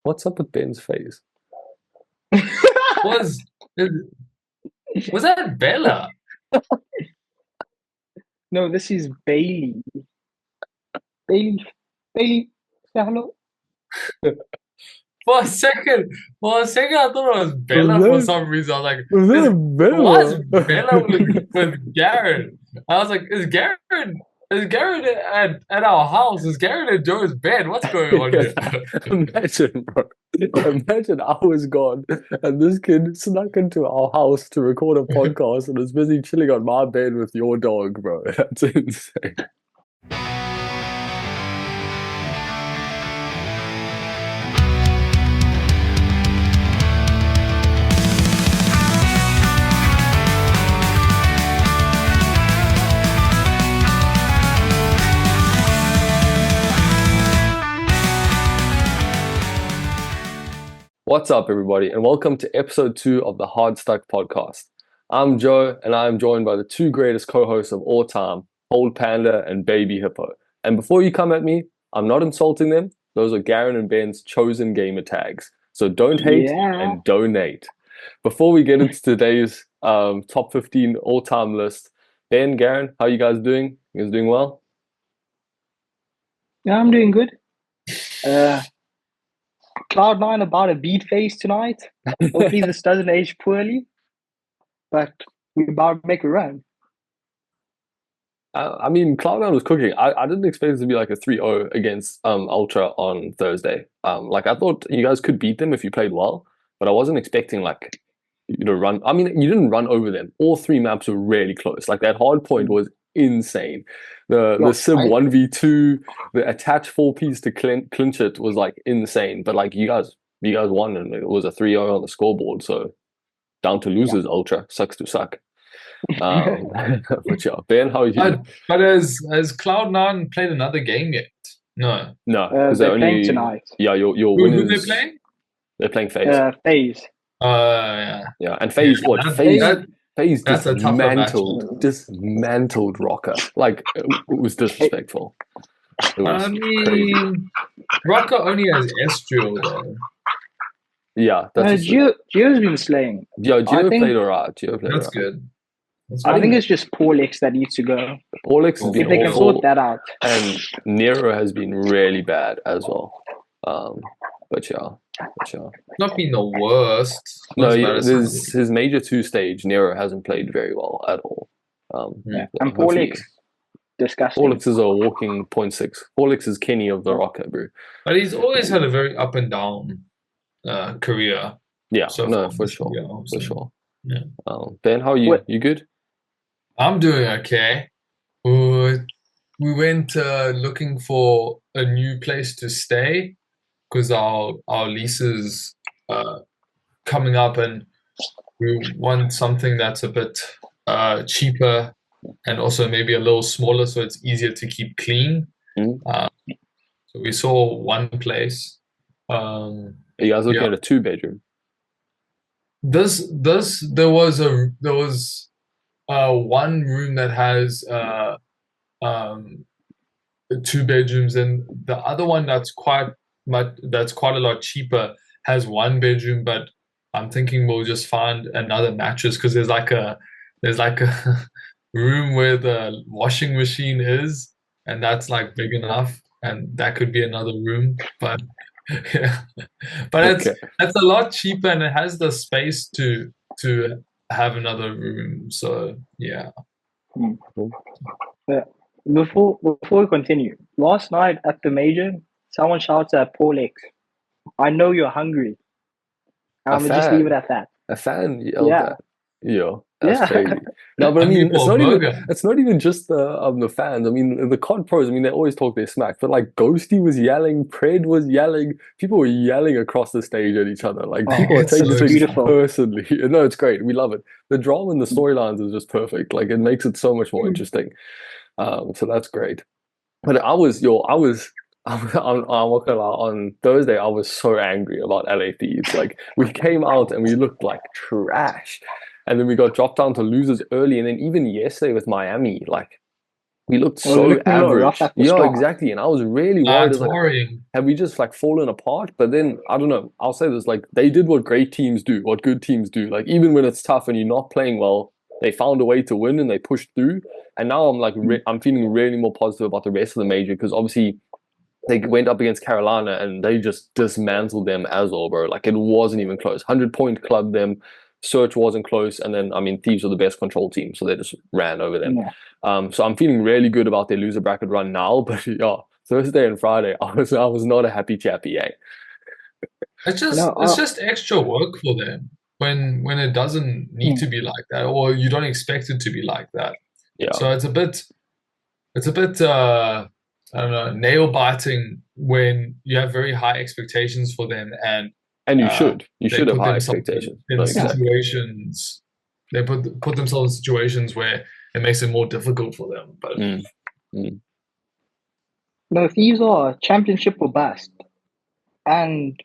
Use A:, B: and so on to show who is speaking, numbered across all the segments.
A: What's up with Ben's face?
B: Was was that Bella?
C: No, this is Bailey. Bailey, Bailey, say hello.
B: For a second, I thought it was
A: Was
B: Bella for
A: that
B: some reason. I was like,
A: was
B: is what's
A: that
B: Bella
A: Bella?
B: with Garrett? I was like, is Garrett at our house? Is Garrett in Joe's bed? What's going on here?
A: Yeah, imagine, bro. Imagine I was gone and this kid snuck into our house to record a podcast and is busy chilling on my bed with your dog, bro. That's insane. What's up, everybody, and welcome to episode 2 of the Hardstuck podcast. I'm Joe, and I'm joined by the two greatest co-hosts of all time, Old Panda and Baby Hippo. And before you come at me, I'm not insulting them. Those are Garen and Ben's chosen gamer tags. So don't hate
C: Yeah,
A: and donate. Before we get into today's top 15 all-time list, Ben, Garen, how you guys doing? You guys doing well?
C: yeah, I'm doing good. Cloud9 about a beat phase tonight. Hopefully this doesn't age poorly, but we're about to make a run.
A: I mean, Cloud9 was cooking. I didn't expect it to be like a 3-0 against Ultra on Thursday. Like I thought you guys could beat them if you played well, but I wasn't expecting like you to run. I mean, you didn't run over them. All three maps were really close. Like that hard point was insane. The
C: Yo,
A: Sib 1v2, the attach 4 piece to clinch it was like insane. But like you guys won and it was a 3-0 on the scoreboard. So down to
C: yeah.
A: losers, Ultra. Sucks to suck. Um, but yeah, Ben, how are you?
B: But has Cloud9 played another game yet? No.
A: No, because
C: They're playing tonight.
A: yeah, your
B: Who they
A: winners.
B: playing?
A: They're playing FaZe.
C: Phase.
B: Yeah.
A: Yeah, and FaZe what?
B: That,
A: FaZe
B: that,
A: FaZe
B: that's a tougher
A: dismantled Rocker. Like it was disrespectful. It was
B: I
A: crazy.
B: mean, Rocker only has Estriel though.
A: Yeah, that's
C: Gio's been slaying.
A: yeah.
C: I
A: Gio
C: think
A: played alright. Gio played
B: That's
A: alright.
B: good. That's
C: I
B: good.
C: think it's just Paulix that needs to go.
A: Polix has
B: If
A: been
C: If they can
A: awful,
C: sort that out.
A: and Nero has been really bad as well. But yeah.
B: Not been the worst.
A: No,
B: Not as bad as
A: there's his major 2 stage. Nero hasn't played very well at all.
B: Yeah.
C: And
A: hopefully-
C: Paulix, disgusting.
A: Polix is a walking 0.6. Polix is Kenny of the Rocker, bro.
B: But he's always had a very up and down career.
A: Yeah,
B: So
A: no,
B: far
A: for
B: this
A: sure,
B: year,
A: for
B: so,
A: sure.
B: yeah.
A: Ben, how are you?
C: What-
A: You good?
B: I'm doing okay. We went looking for a new place to stay because our lease is coming up, and we want something that's a bit cheaper and also maybe a little smaller, so it's easier to keep clean.
A: Mm.
B: So we saw one place.
A: Are you guys looking
B: Yeah.
A: at a 2-bedroom?
B: There was one room that has 2 bedrooms, and the other one that's quite a lot cheaper has 1 bedroom, but I'm thinking we'll just find another mattress because there's like a room where the washing machine is, and that's like big enough, and that could be another room, but yeah. But
A: Okay.
B: it's a lot cheaper and it has the space to have another room. So yeah.
C: Before we continue, last night at the major, someone shouts at Paulix, "I know you're hungry."
A: A
C: I'm gonna just leave it
A: fan.
C: at that.
A: A fan yelled
C: Yeah.
A: that. Yeah, that's
C: Yeah.
A: crazy. No, but I
B: Hungry
A: mean,
B: for a burger.
A: it's not even just the fans. I mean, the COD pros. I mean, they always talk their smack, but like Ghosty was yelling, Pred was yelling, people were yelling across the stage at each other. Like
C: Oh,
A: people are
B: it's
A: taking
B: so
A: things
C: beautiful.
A: personally. No, it's great. We love it. The drama and the storylines is just perfect. Like it makes it so much more interesting. So that's great. But I'm not gonna lie, on Thursday, I was so angry about LA Thieves. Like, we came out and we looked like trash. And then we got dropped down to losers early. And then even yesterday with Miami, like, we looked
C: It was
A: so
C: looking a little rough
A: average.
C: at the
A: Yeah,
C: start.
A: exactly. And I was really worried.
B: It's
A: It's like,
B: worrying.
A: have we just like fallen apart? But then I don't know. I'll say this: like they did what great teams do, what good teams do. Like even when it's tough and you're not playing well, they found a way to win and they pushed through. And now I'm like, I'm feeling really more positive about the rest of the major because obviously they went up against Carolina and they just dismantled them as well, bro. Like it wasn't even close. 100-point club them. Search wasn't close, and then I mean, Thieves were the best control team, so they just ran over them.
C: Yeah.
A: So I'm feeling really good about their loser bracket run now. But yeah, Thursday and Friday, I was not a happy chappy, eh?
B: It's just extra work for them when it doesn't need to be like that, or you don't expect it to be like that.
A: Yeah.
B: So it's a bit I don't know, nail biting when you have very high expectations for them and
A: you
B: they
A: should have
B: put
A: high
B: themselves
A: expectations.
B: in
A: No, exactly.
B: situations. They put themselves in situations where it makes it more difficult for them. But
C: No, Thieves are championship or bust. And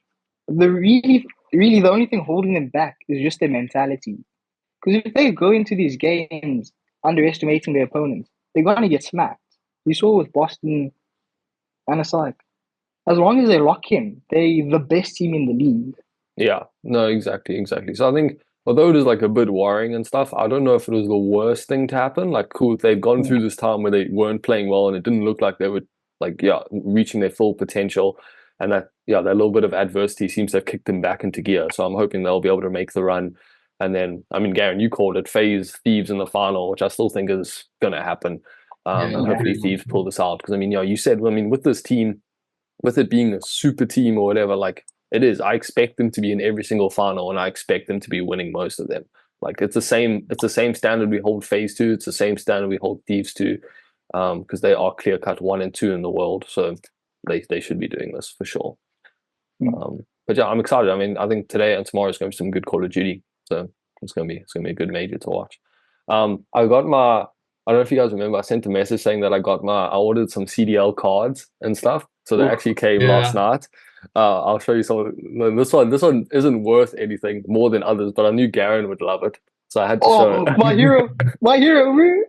C: really the only thing holding them back is just their mentality. Because if they go into these games underestimating their opponents, they're gonna get smacked. You saw with Boston, and it's like, as long as they lock in, they're the best team in the league.
A: Yeah, no, exactly. So I think although it is like a bit worrying and stuff, I don't know if it was the worst thing to happen. Like, cool, they've gone through this time where they weren't playing well and it didn't look like they were like, yeah, reaching their full potential. And that little bit of adversity seems to have kicked them back into gear. So I'm hoping they'll be able to make the run. And then, I mean, Garen, you called it phase Thieves in the final, which I still think is gonna happen. And hopefully Thieves pull this out. Because I mean, you said, I mean, with this team, with it being a super team or whatever, like it is. I expect them to be in every single final, and I expect them to be winning most of them. Like it's the same standard we hold phase two. It's the same standard we hold Thieves to, because they are clear cut 1 and 2 in the world. So they should be doing this for sure. But yeah, I'm excited. I mean, I think today and tomorrow is going to be some good Call of Duty. So it's gonna be a good major to watch. I got my. I don't know if you guys remember. I sent a message saying that I ordered some CDL cards and stuff. So they actually came last night. I'll show you some. This one isn't worth anything more than others, but I knew Garen would love it, so I had to show it.
C: My hero, bro.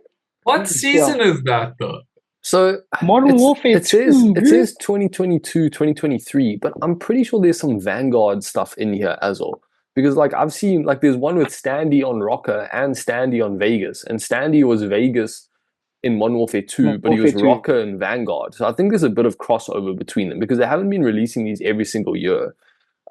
B: What season is that though?
A: So
C: Modern Warfare 2,
A: it says 2022, 2023, but I'm pretty sure there's some Vanguard stuff in here as well. Because like I've seen like there's one with Standy on Rocker and Standy on Vegas, and Standy was Vegas in Modern Warfare 2, but he was Rocker and Vanguard. So I think there's a bit of crossover between them because they haven't been releasing these every single year.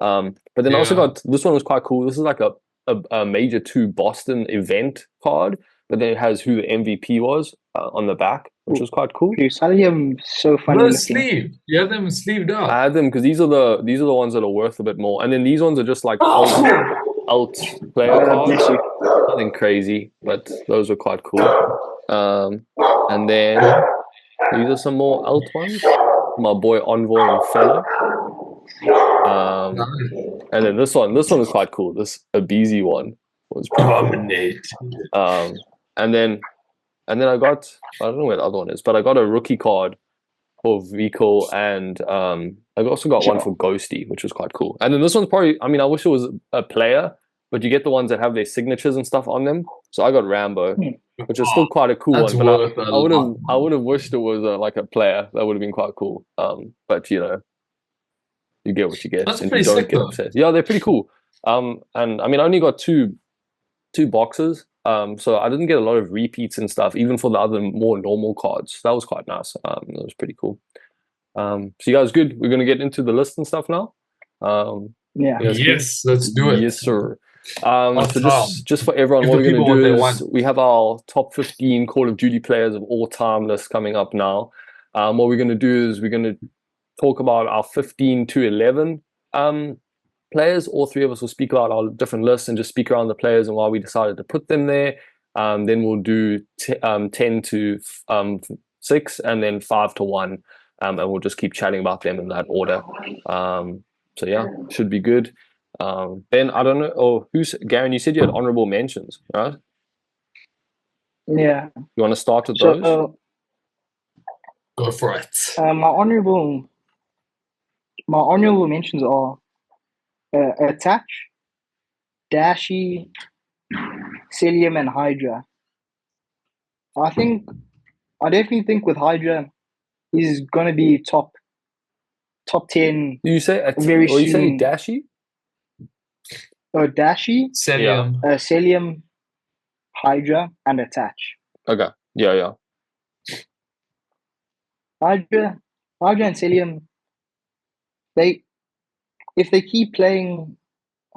A: But then I also got this one was quite cool. This is like a Major 2 Boston event card, but then it has who the MVP was on the back, which was quite cool.
C: Some of them so funny looking.
B: Sleeve. You have them sleeved up.
A: I had them because these are the ones that are worth a bit more, and then these ones are just like alt player cards. Nothing crazy, but those are quite cool. And then these are some more alt ones. My boy Envoy and Fellow. And then this one was quite cool. This Abizi one was pretty cool. And then I got, I don't know where the other one is, but I got a rookie card for Vico, and I also got one for Ghosty, which was quite cool. And then this one's probably, I mean, I wish it was a player, but you get the ones that have their signatures and stuff on them. So I got Rambo, which is still quite a cool one. But I would have wished it was like a player. That would have been quite cool. But you know, you get what you get,
B: That's
A: and
B: pretty
A: you don't
B: sick,
A: get
B: though.
A: upset. Yeah, they're pretty cool. And I mean, I only got two boxes. So I didn't get a lot of repeats and stuff, even for the other more normal cards. That was quite nice. That was pretty cool. So you guys good? We're gonna get into the list and stuff now.
B: Yes, let's do it.
A: Yes, sir. So just for everyone,
B: Give
A: what
B: the
A: we're
B: people
A: gonna
B: what
A: do
B: they
A: is
B: want.
A: we have our top 15 Call of Duty players of all time list coming up now. What we're gonna do is we're gonna talk about our 15 to 11 players. All three of us will speak about our different lists and just speak around the players and why we decided to put them there. Then we'll do 10 to 6 and then 5 to 1. And we'll just keep chatting about them in that order. So yeah, should be good. Ben, I don't know. Oh, Garen? You said you had honorable mentions, right?
C: Yeah.
A: You want to start with those?
B: Go for it.
C: My honorable mentions are Attach, Dashi, Cilium, and Hydra. I think I definitely think with Hydra, he's gonna be top 10
A: You say
C: very
A: or you say
C: soon.
A: Dashy?
C: Dashi,
B: Celium.
C: Celium, Hydra, and Attach.
A: Okay. Yeah.
C: Hydra and Celium, they if they keep playing,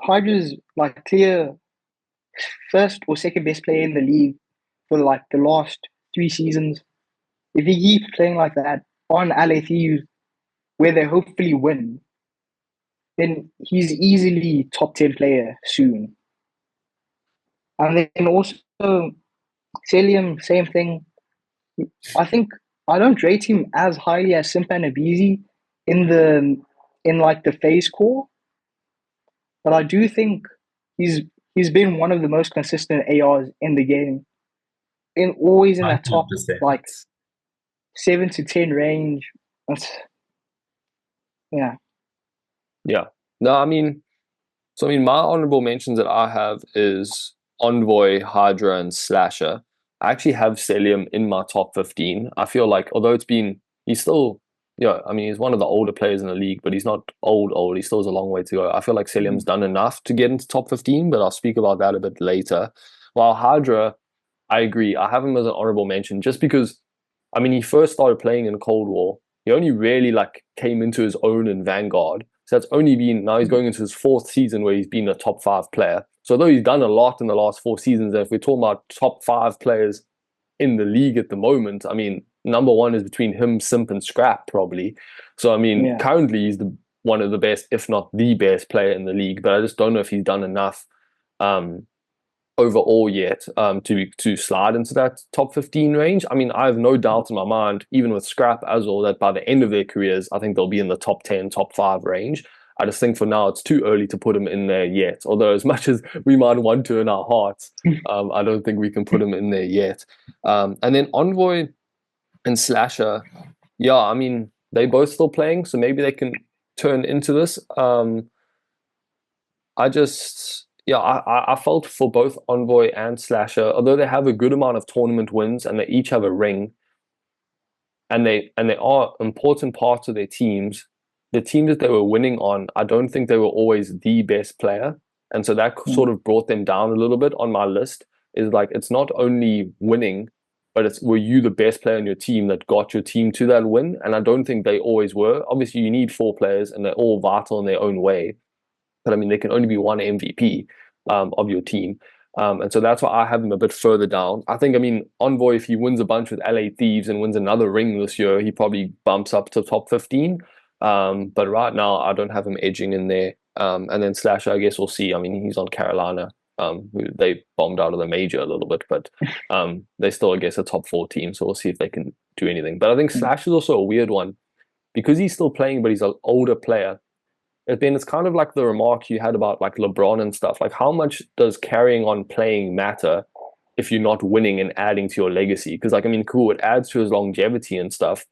C: Hydra's like clear first or second best player in the league for like the last 3 seasons. If he keeps playing like that on LA Thieves, where they hopefully win, then he's easily top 10 player soon. And then also Celium, same thing. I think I don't rate him as highly as Simpa and Abizi in the in like the phase core, but I do think he's he's been one of the most consistent ARs in the game. In always in that top
B: 100%.
C: like 7 to 10 range. That's, yeah.
A: Yeah. No, I mean, my honorable mentions that I have is Envoy, Hydra, and Slasher. I actually have Celium in my top 15. I feel like although he's still, I mean, he's one of the older players in the league, but he's not old. He still has a long way to go. I feel like Celium's done enough to get into top 15, but I'll speak about that a bit later. While Hydra, I agree. I have him as an honorable mention just because, I mean, he first started playing in Cold War. He only really like came into his own in Vanguard. So that's only been, now he's going into his 4th season where he's been a top 5 player. So although he's done a lot in the last 4 seasons, if we're talking about top 5 players in the league at the moment, I mean, number 1 is between him, Simp, and Scrap probably. So I mean,
C: Yeah.
A: currently he's one of the best, if not the best player in the league. But I just don't know if he's done enough overall yet to slide into that top 15 range. I mean, I have no doubt in my mind, even with Scrap as well, that by the end of their careers, I think they'll be in the top 10, top 5 range. I just think for now it's too early to put him in there yet. Although as much as we might want to in our hearts, I don't think we can put him in there yet. And then Envoy and Slasher, yeah, I mean, they both still playing, so maybe they can turn into this. I felt for both Envoy and Slasher, although they have a good amount of tournament wins and they each have a ring, and they are important parts of their teams. The teams that they were winning on, I don't think they were always the best player, and so that sort of brought them down a little bit on my list. Is like it's not only winning, but it's were you the best player on your team that got your team to that win? And I don't think they always were. Obviously, you need 4 players, and they're all vital in their own way. But I mean, there can only be one MVP of your team. And so that's why I have him a bit further down. I think, I mean, Envoy, if he wins a bunch with LA Thieves and wins another ring this year, he probably bumps up to top 15. But right now, I don't have him edging in there. And then Slasher, I guess we'll see. I mean, he's on Carolina, who they bombed out of the major a little bit, but they still, I guess, a top 4 team. So we'll see if they can do anything. But I think Slash is also a weird one because he's still playing, but he's an older player. Then it's kind of like the remark you had about like LeBron and stuff. Like, how much does carrying on playing matter if you're not winning and adding to your legacy? Because, like, I mean, cool, it adds to his longevity and stuff.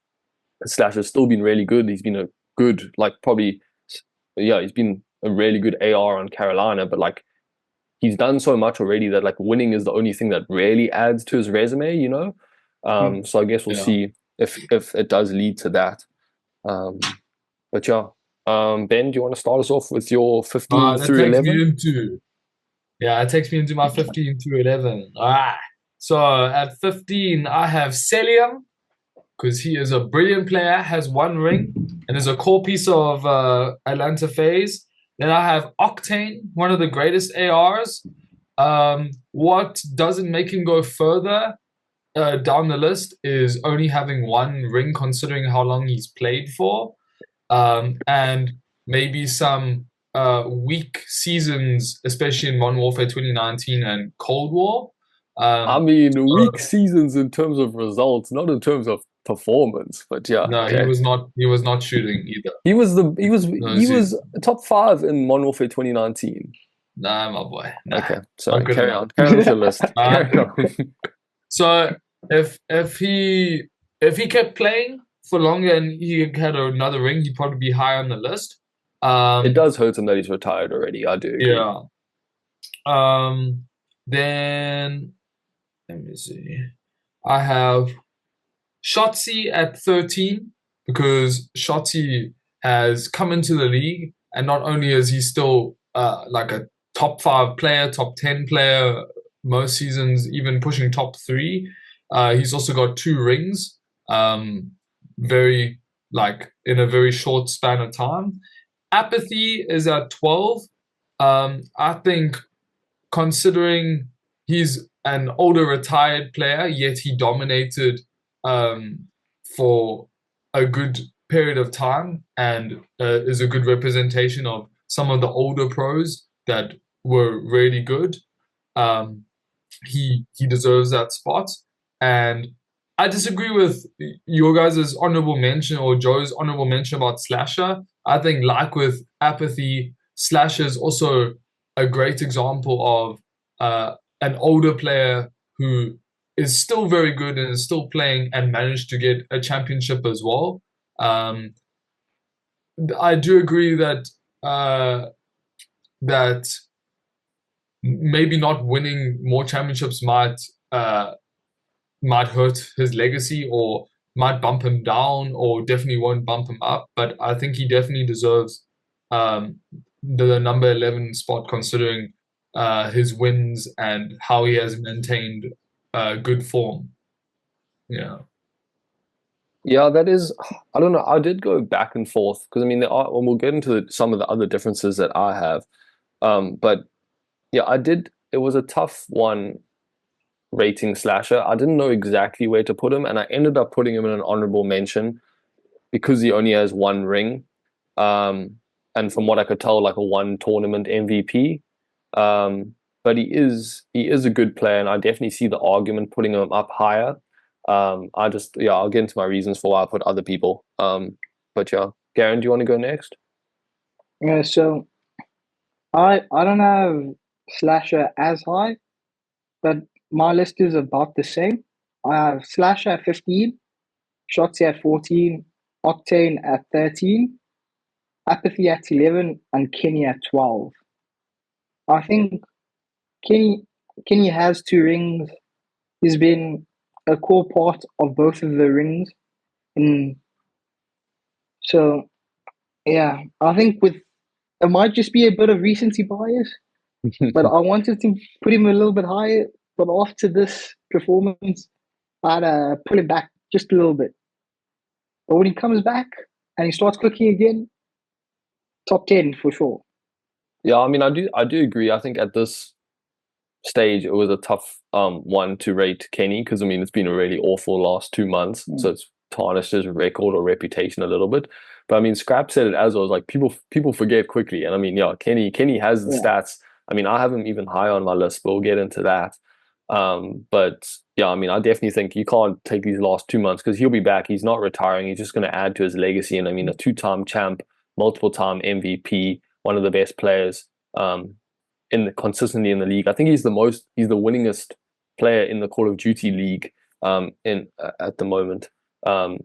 A: Slash has still been really good. He's been a good, like, probably, yeah, he's been a really good AR on Carolina, but like, he's done so much already that like winning is the only thing that really adds to his resume, you know? So I guess we'll see if it does lead to that. But yeah. Ben, do you want to start us off with your 15
B: That
A: through
B: takes
A: 11?
B: me into it takes me into my 15 through 11. So at 15, I have Celium because he is a brilliant player, has 1 ring, and is a core piece of Atlanta FaZe. Then I have Octane, one of the greatest ARs. What doesn't make him go further down the list is only having 1 ring, considering how long he's played for, and maybe some weak seasons, especially in Modern Warfare 2019 and Cold War.
A: I mean, weak seasons in terms of results, not in terms of performance. But yeah,
B: No,
A: okay.
B: He was not shooting either.
A: He was top 5 in Modern Warfare 2019.
B: Nah, my boy. Nah,
A: okay, sorry.
B: carry
A: Carry on with your list. Carry on.
B: So if he kept playing for longer and he had another ring, he'd probably be high on the list.
A: It does hurt him that he's retired already. I do agree.
B: Yeah. Then let me see. I have Shotzi at 13, because Shotzi has come into the league, and not only is he still like a top 5 player, top 10 player, most seasons even pushing top 3, he's also got 2 rings, very like in a very short span of time. Apathy is at 12. I think considering he's an older retired player, yet he dominated um, for a good period of time and is a good representation of some of the older pros that were really good. Um, he deserves that spot. And I disagree with your guys' honorable mention or Joe's honorable mention about Slasher. I think, like with Apathy, Slasher is also a great example of an older player who is still very good and is still playing and managed to get a championship as well. Um, I do agree that maybe not winning more championships might hurt his legacy or might bump him down or definitely won't bump him up. But I think he definitely deserves the number 11 spot considering his wins and how he has maintained good form. Yeah.
A: Yeah, that is, I don't know. I did go back and forth because I mean, there are, and we'll get into some of the other differences that I have. But yeah, I did. It was a tough one rating Slasher. I didn't know exactly where to put him, and I ended up putting him in an honorable mention because he only has 1 ring. And from what I could tell, like a 1 tournament MVP. But he is a good player, and I definitely see the argument putting him up higher. I'll get into my reasons for why I put other people. But yeah, Garen, do you want to go next?
C: Yeah, so I don't have Slasher as high, but my list is about the same. I have Slasher at 15, Shotzi at 14, Octane at 13, Apathy at 11, and Kenny at 12. I think Kenny Kenny has 2 rings. He's been a core part of both of the rings. And so yeah, I think with it might just be a bit of recency bias, but I wanted to put him a little bit higher. But after this performance, I'd pull him back just a little bit. But when he comes back and he starts cooking again, top 10 for sure.
A: Yeah, I mean, I do agree. I think at this stage it was a tough one to rate Kenny because I mean it's been a really awful last 2 months, so it's tarnished his record or reputation a little bit. But I mean, Scrap said it as well. Like people forget quickly, and I mean, yeah, Kenny has the
C: Yeah.
A: stats. I mean, I have him even higher on my list, but we'll get into that. But yeah, I mean, I definitely think you can't take these last 2 months because he'll be back. He's not retiring. He's just going to add to his legacy. And I mean, a 2-time champ, multiple-time MVP, one of the best players. Consistently in the league. I think he's the winningest player in the Call of Duty league in at the moment.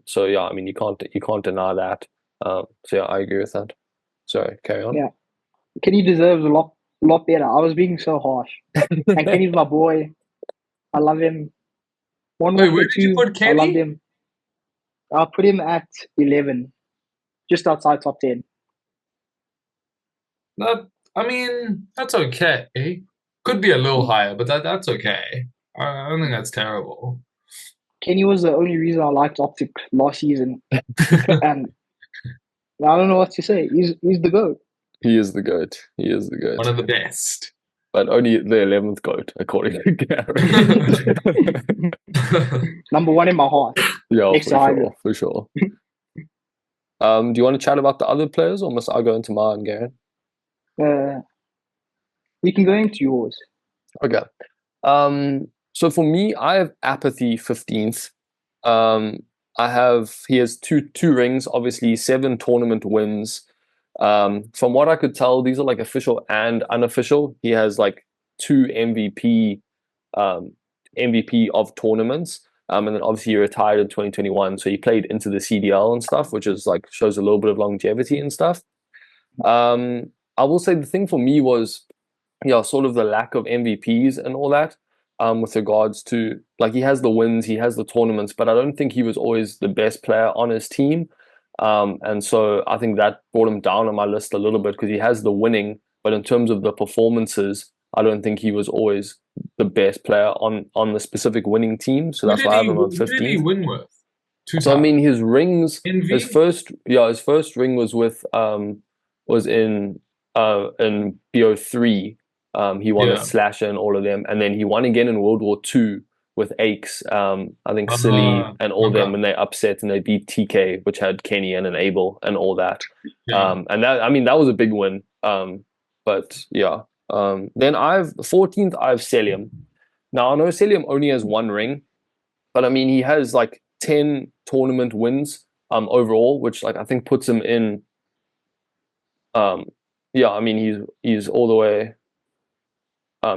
A: So yeah, I mean you can't deny that. So yeah, I agree with that. Sorry, carry on.
C: Yeah. Kenny deserves a lot better. I was being so harsh. And Kenny's my boy. I love him. One
B: Wait,
C: more
B: where
C: for
B: did you
C: 2.
B: put
C: I love
B: Kenny?
C: him. I'll put him at 11, just outside top 10.
B: I mean, that's okay. Could be a little higher, but that's okay. I don't think that's terrible.
C: Kenny was the only reason I liked Optic last season. And I don't know what to say. He's the GOAT.
A: He is the GOAT. He is the GOAT.
B: One of the best.
A: But only the 11th GOAT, according to Gary.
C: Number 1 in my heart.
A: Yeah,
C: Next to Iger.
A: for sure. Do you want to chat about the other players, or must I go into mine, Garen?
C: We can go into yours.
A: Okay. So for me, I have Apathy 15th. He has two rings, obviously 7 tournament wins. From what I could tell, these are like official and unofficial. He has like 2 MVP of tournaments. And then obviously he retired in 2021, so he played into the CDL and stuff, which is like shows a little bit of longevity and stuff. I will say the thing for me was, yeah, sort of the lack of MVPs and all that. with regards to like he has the wins, he has the tournaments, but I don't think he was always the best player on his team. And so I think that brought him down on my list a little bit because he has the winning, but in terms of the performances, I don't think he was always the best player on the specific winning team. So that's why I have him on
B: Who did he
A: 15th.
B: win with? Two
A: So I
B: times.
A: mean, his rings,
B: NV?
A: his first ring was with was in BO3. He won with
B: Yeah.
A: Slasher and all of them, and then he won again in World War II with Aches. I think Silly and all them
B: Okay.
A: when they upset and they beat TK, which had Kenny and an Abel and all that.
B: Yeah.
A: And that I mean that was a big win. But yeah. Then 14th, I have Celium. Now I know Celium only has one ring, but I mean he has like 10 tournament wins overall, which like I think puts him in yeah, I mean he's all the way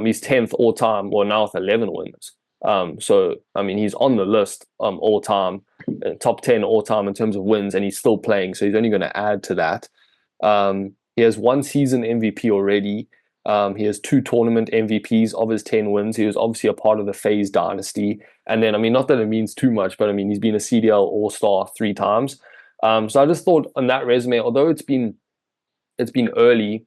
A: he's 10th all time, or now with 11 wins. So I mean he's on the list all time, top 10 all time in terms of wins, and he's still playing, so he's only going to add to that. He has one season MVP already. He has 2 tournament MVPs of his 10 wins. He was obviously a part of the FaZe dynasty. And then, I mean, not that it means too much, but I mean, he's been a CDL All-Star 3 times. So I just thought on that resume, although it's been early,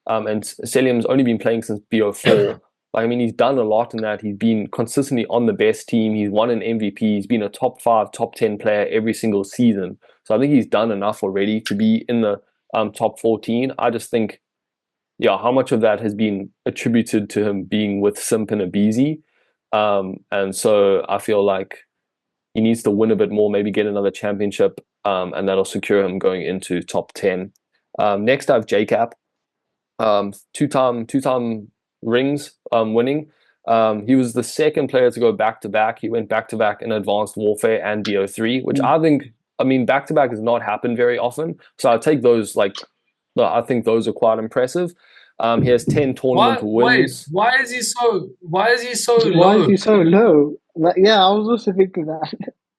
A: and Celium's only been playing since BO4. Like, I mean, he's done a lot in that. He's been consistently on the best team. He's won an MVP. He's been a top 5, top 10 player every single season. So I think he's done enough already to be in the top 14. I just think, yeah, how much of that has been attributed to him being with Simp and Abizi. And so I feel like he needs to win a bit more, maybe get another championship, and that'll secure him going into top 10. Next, I have JCap, two-time rings winning. He was the second player to go back-to-back. He went back-to-back in Advanced Warfare and BO3, which I think, I mean, back-to-back has not happened very often. So I take those like, I think those are quite impressive. He has 10 tournament wins.
B: Why is he so
C: Why is
B: low?
C: he so low? Like, yeah, I was also thinking that.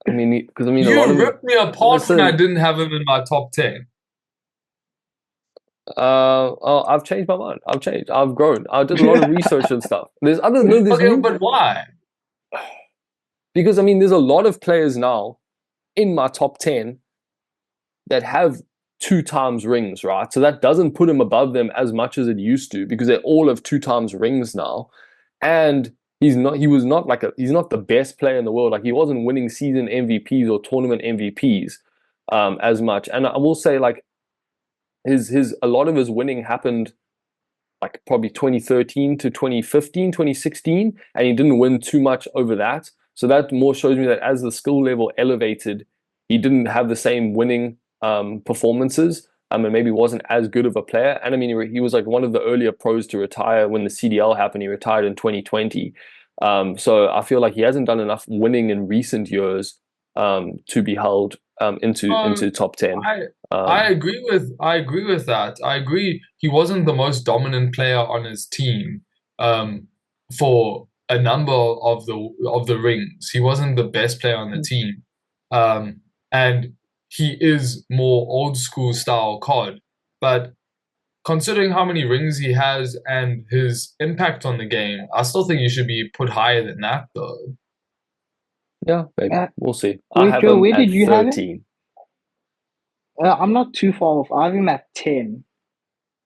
A: I mean, because I mean, a
B: You
A: lot of
B: ripped me apart
A: listen,
B: when I didn't have him in my top 10.
A: oh, I've changed my mind. I've changed. I've grown. I did a lot of research and stuff. There's other no, there's
B: Okay,
A: new,
B: but why?
A: because I mean, there's a lot of players now in my top 10 that have 2 times rings, right? So that doesn't put him above them as much as it used to because they all have 2 times rings now. And he's not the best player in the world. Like he wasn't winning season MVPs or tournament MVPs as much. And I will say like his a lot of his winning happened like probably 2013 to 2015, 2016, and he didn't win too much over that. So that more shows me that as the skill level elevated, he didn't have the same winning performances, and maybe wasn't as good of a player. And I mean, he was like one of the earlier pros to retire when the CDL happened. He retired in 2020. So I feel like he hasn't done enough winning in recent years to be held into top 10.
B: I agree with that. I agree he wasn't the most dominant player on his team for a number of the rings. He wasn't the best player on the team. And he is more old school style COD. But considering how many rings he has and his impact on the game, I still think he should be put higher than that though.
A: Yeah, maybe. We'll see.
C: Wait,
A: I have
C: Joe,
A: him
C: where
A: at
C: did you have him?
A: 13.
C: I'm not too far off. I have him at 10.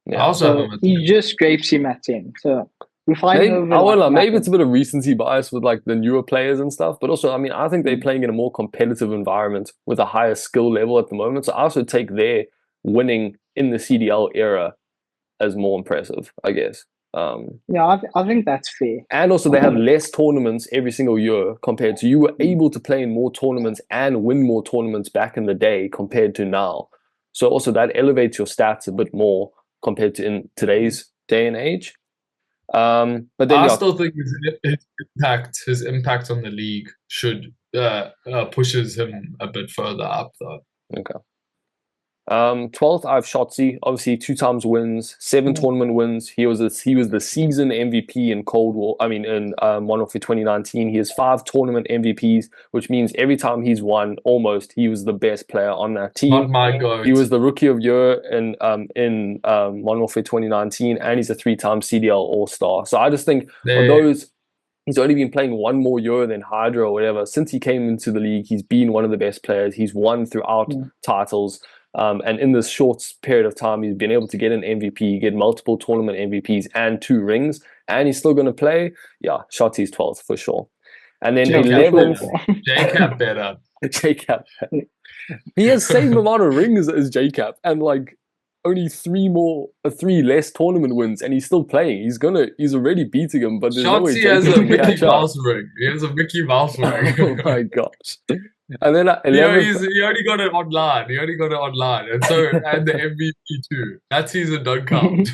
B: I
A: Yeah.
B: also have
C: So
B: him at
C: he
B: 10.
C: just scrapes him at 10. So we're fighting
A: Maybe,
C: over
A: I won't lie,
C: like
A: maybe it's a bit of recency bias with like the newer players and stuff, but also, I mean, I think they're playing in a more competitive environment with a higher skill level at the moment. So I also take their winning in the CDL era as more impressive, I guess.
C: Yeah, I think that's fair.
A: And also they have less tournaments every single year compared to you were able to play in more tournaments and win more tournaments back in the day compared to now. So also that elevates your stats a bit more compared to in today's day and age. But then
B: I
A: yeah,
B: still think his impact on the league should pushes him a bit further up though.
A: okay. 12th, I have Shotzi. Obviously, 2 times wins, 7 tournament wins. He was the season MVP in Cold War. I mean, in Modern Warfare 2019, he has 5 tournament MVPs, which means every time he's won, almost he was the best player on that team.
B: Not my goat.
A: He was the Rookie of Year in Modern Warfare 2019, and he's a 3-time CDL All Star. So I just think of those. He's only been playing one more year than Hydra or whatever. Since he came into the league, he's been one of the best players. He's won throughout titles. And in this short period of time, he's been able to get an MVP, get multiple tournament MVPs and 2 rings, and he's still going to play. Yeah, Shotzi's 12th for sure. And then 11th,
B: JCap better.
A: JCap. He has same amount of rings as JCap, and like only 3 less tournament wins, and he's still playing. He's already beating him, but there's no way
B: Shotzi has a
A: can
B: Mickey
A: catch up.
B: Mouse ring. He has a Mickey Mouse ring.
A: Oh my gosh. And then
B: he only got it online. And so and the MVP too. That season don't count.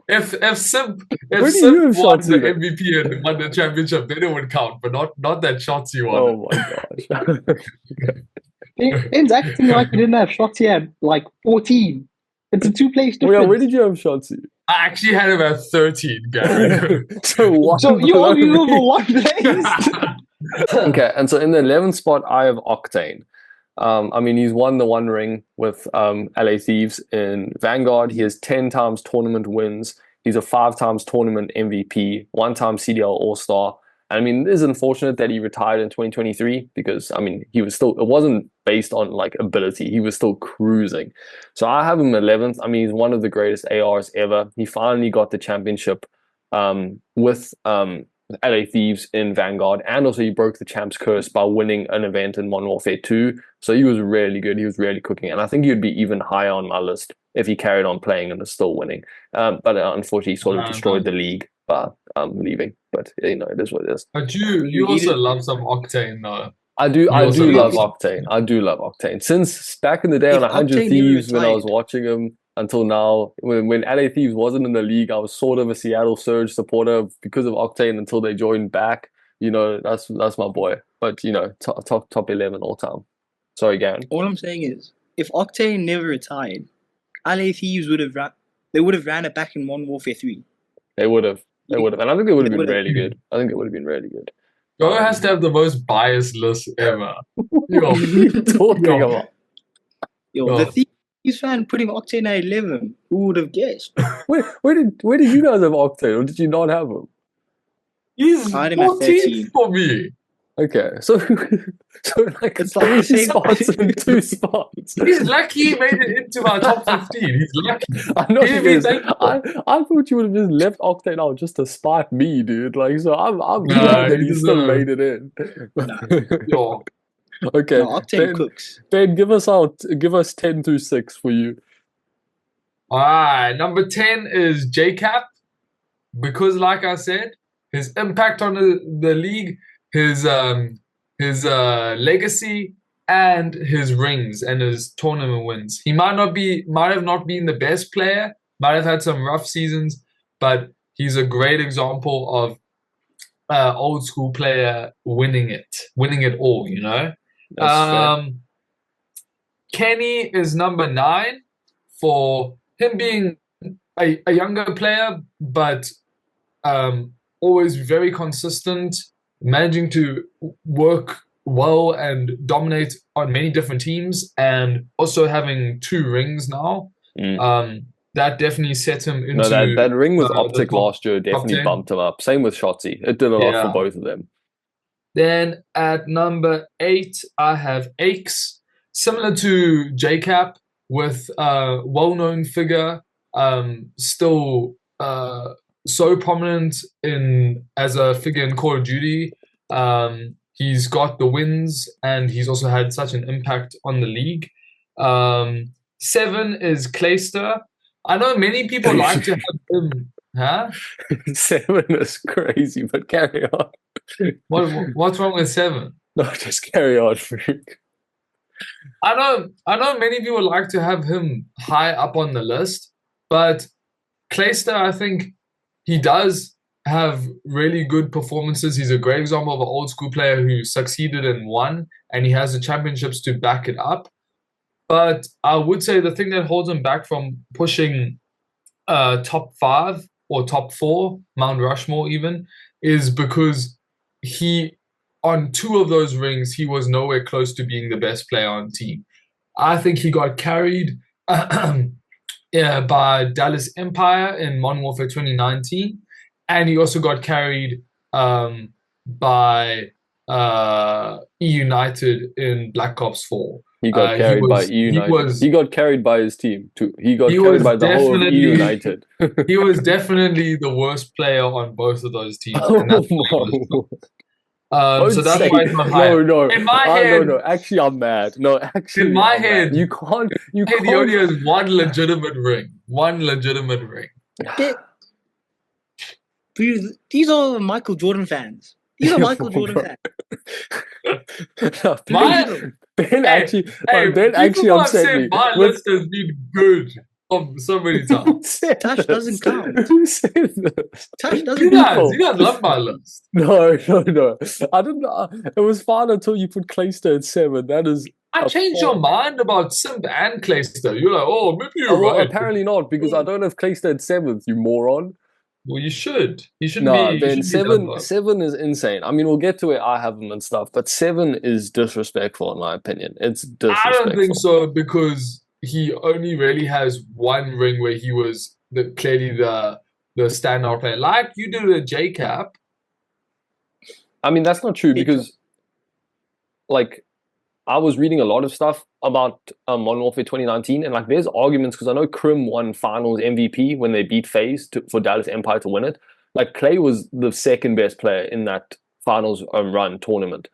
B: If Simp won the MVP and won the championship, then it would count, but not that Shotzi won.
A: Oh my gosh.
C: It's acting like you didn't have Shotzi at like 14. It's a 2-place difference.
A: Well, yeah, where did you have Shotzi?
B: I actually had him at 13, Gary.
C: So you only over 1 place?
A: Okay, and so in the 11th spot, I have Octane. I mean, he's won the 1 ring with LA Thieves in Vanguard. He has 10 times tournament wins. He's a 5 times tournament MVP, 1 time CDL All-Star. I mean, it is unfortunate that he retired in 2023 because, I mean, it wasn't based on like ability. He was still cruising. So I have him 11th. I mean, he's one of the greatest ARs ever. He finally got the championship with LA Thieves in Vanguard, and also he broke the champ's curse by winning an event in Modern Warfare 2. So he was really good. He was really cooking, and I think he would be even higher on my list if he carried on playing and was still winning. But unfortunately, he sort of destroyed the league by leaving. But you know, it is what it is.
B: But you also love some Octane, though.
A: I do love Octane. I do love Octane. Since back in the day on 100 Thieves, when I was watching him, until now, when LA Thieves wasn't in the league, I was sort of a Seattle Surge supporter because of Octane until they joined back. You know, that's my boy. But you know, top 11 all time. Sorry, Garen.
D: All I'm saying is, if Octane never retired, LA Thieves would have ran it back in Modern Warfare 3.
A: They would have, and I think they would have been really good. I think it would have been really good.
B: Joe has to have the most biased list ever.
A: What are you talking about?
D: The Thieves fan putting Octane at 11. Who would have guessed?
A: Where did you guys have Octane, or did you not have him?
B: He's 14th for me.
A: Okay, so like it's like 3 spots and 2 spots.
B: He's lucky he made it into our top 15. He's lucky.
A: I know he is. I thought you would have just left Octane out just to spite me, dude. Like, so I'm glad that he still made it in.
B: No.
A: Okay,
D: no, Octane cooks.
A: Ben, give us 10 through 6 for you.
B: All right, number 10 is JCap, because like I said, his impact on the league, his legacy, and his rings and his tournament wins. He might have not been the best player, might have had some rough seasons, but he's a great example of old school player winning it all, you know. Kenny is number 9 for him being a younger player, but always very consistent, managing to work well and dominate on many different teams, and also having 2 rings now. That definitely set him into...
A: No, that ring with Optic last year definitely bumped him up. Same with Shotzi. It did a lot for both of them. Then
B: at number 8, I have Aches. Similar to JCap, with a well-known figure, still so prominent as a figure in Call of Duty. He's got the wins, and he's also had such an impact on the league. 7 is Clayster. I know many people like to have him. Huh?
A: 7 is crazy, but carry on.
B: What's wrong with 7?
A: No, just carry on, freak.
B: I know many people like to have him high up on the list, but Clayster, I think he does have really good performances. He's a great example of an old school player who succeeded and won, and he has the championships to back it up. But I would say the thing that holds him back from pushing top 5 or top 4, Mount Rushmore even, is because on 2 of those rings, he was nowhere close to being the best player on team. I think he got carried by Dallas Empire in Modern Warfare 2019, and he also got carried by United in Black Ops 4.
A: He got carried by E United. He got carried by his team too. He got carried by the whole of E United.
B: He was definitely the worst player on both of those teams.
A: Oh
B: and that's
A: my!
B: So that's why it's not high.
A: No.
B: In my head,
A: no. Actually, I'm mad. No, actually,
B: in my
A: I'm
B: head,
A: mad. You can't.
B: He only has one legitimate ring.
D: These are Michael Jordan fans. These are Michael Jordan fans.
A: Ben actually upset me.
B: My list has been good so many times.
D: Tash doesn't count.
A: Who said this?
D: Tash doesn't
B: You
D: count.
B: guys love my list.
A: No. I didn't. It was fine until you put Clayster at 7. That is.
B: I changed your mind about Simp and Clayster. You're like, oh, maybe you're
A: well,
B: right.
A: apparently not, because I don't have Clayster at 7th, you moron.
B: Well, you should. You should
A: No,
B: be.
A: Ben, 7 is insane. I mean, we'll get to where I have them and stuff, but 7 is disrespectful in my opinion. It's disrespectful.
B: I don't think so, because he only really has one ring where he was clearly the standout player, like you did with JCap.
A: I mean, that's not true, because like I was reading a lot of stuff about Modern Warfare 2019, and like there's arguments, because I know Crim won Finals MVP when they beat FaZe for Dallas Empire to win it. Like Clay was the second best player in that Finals run tournament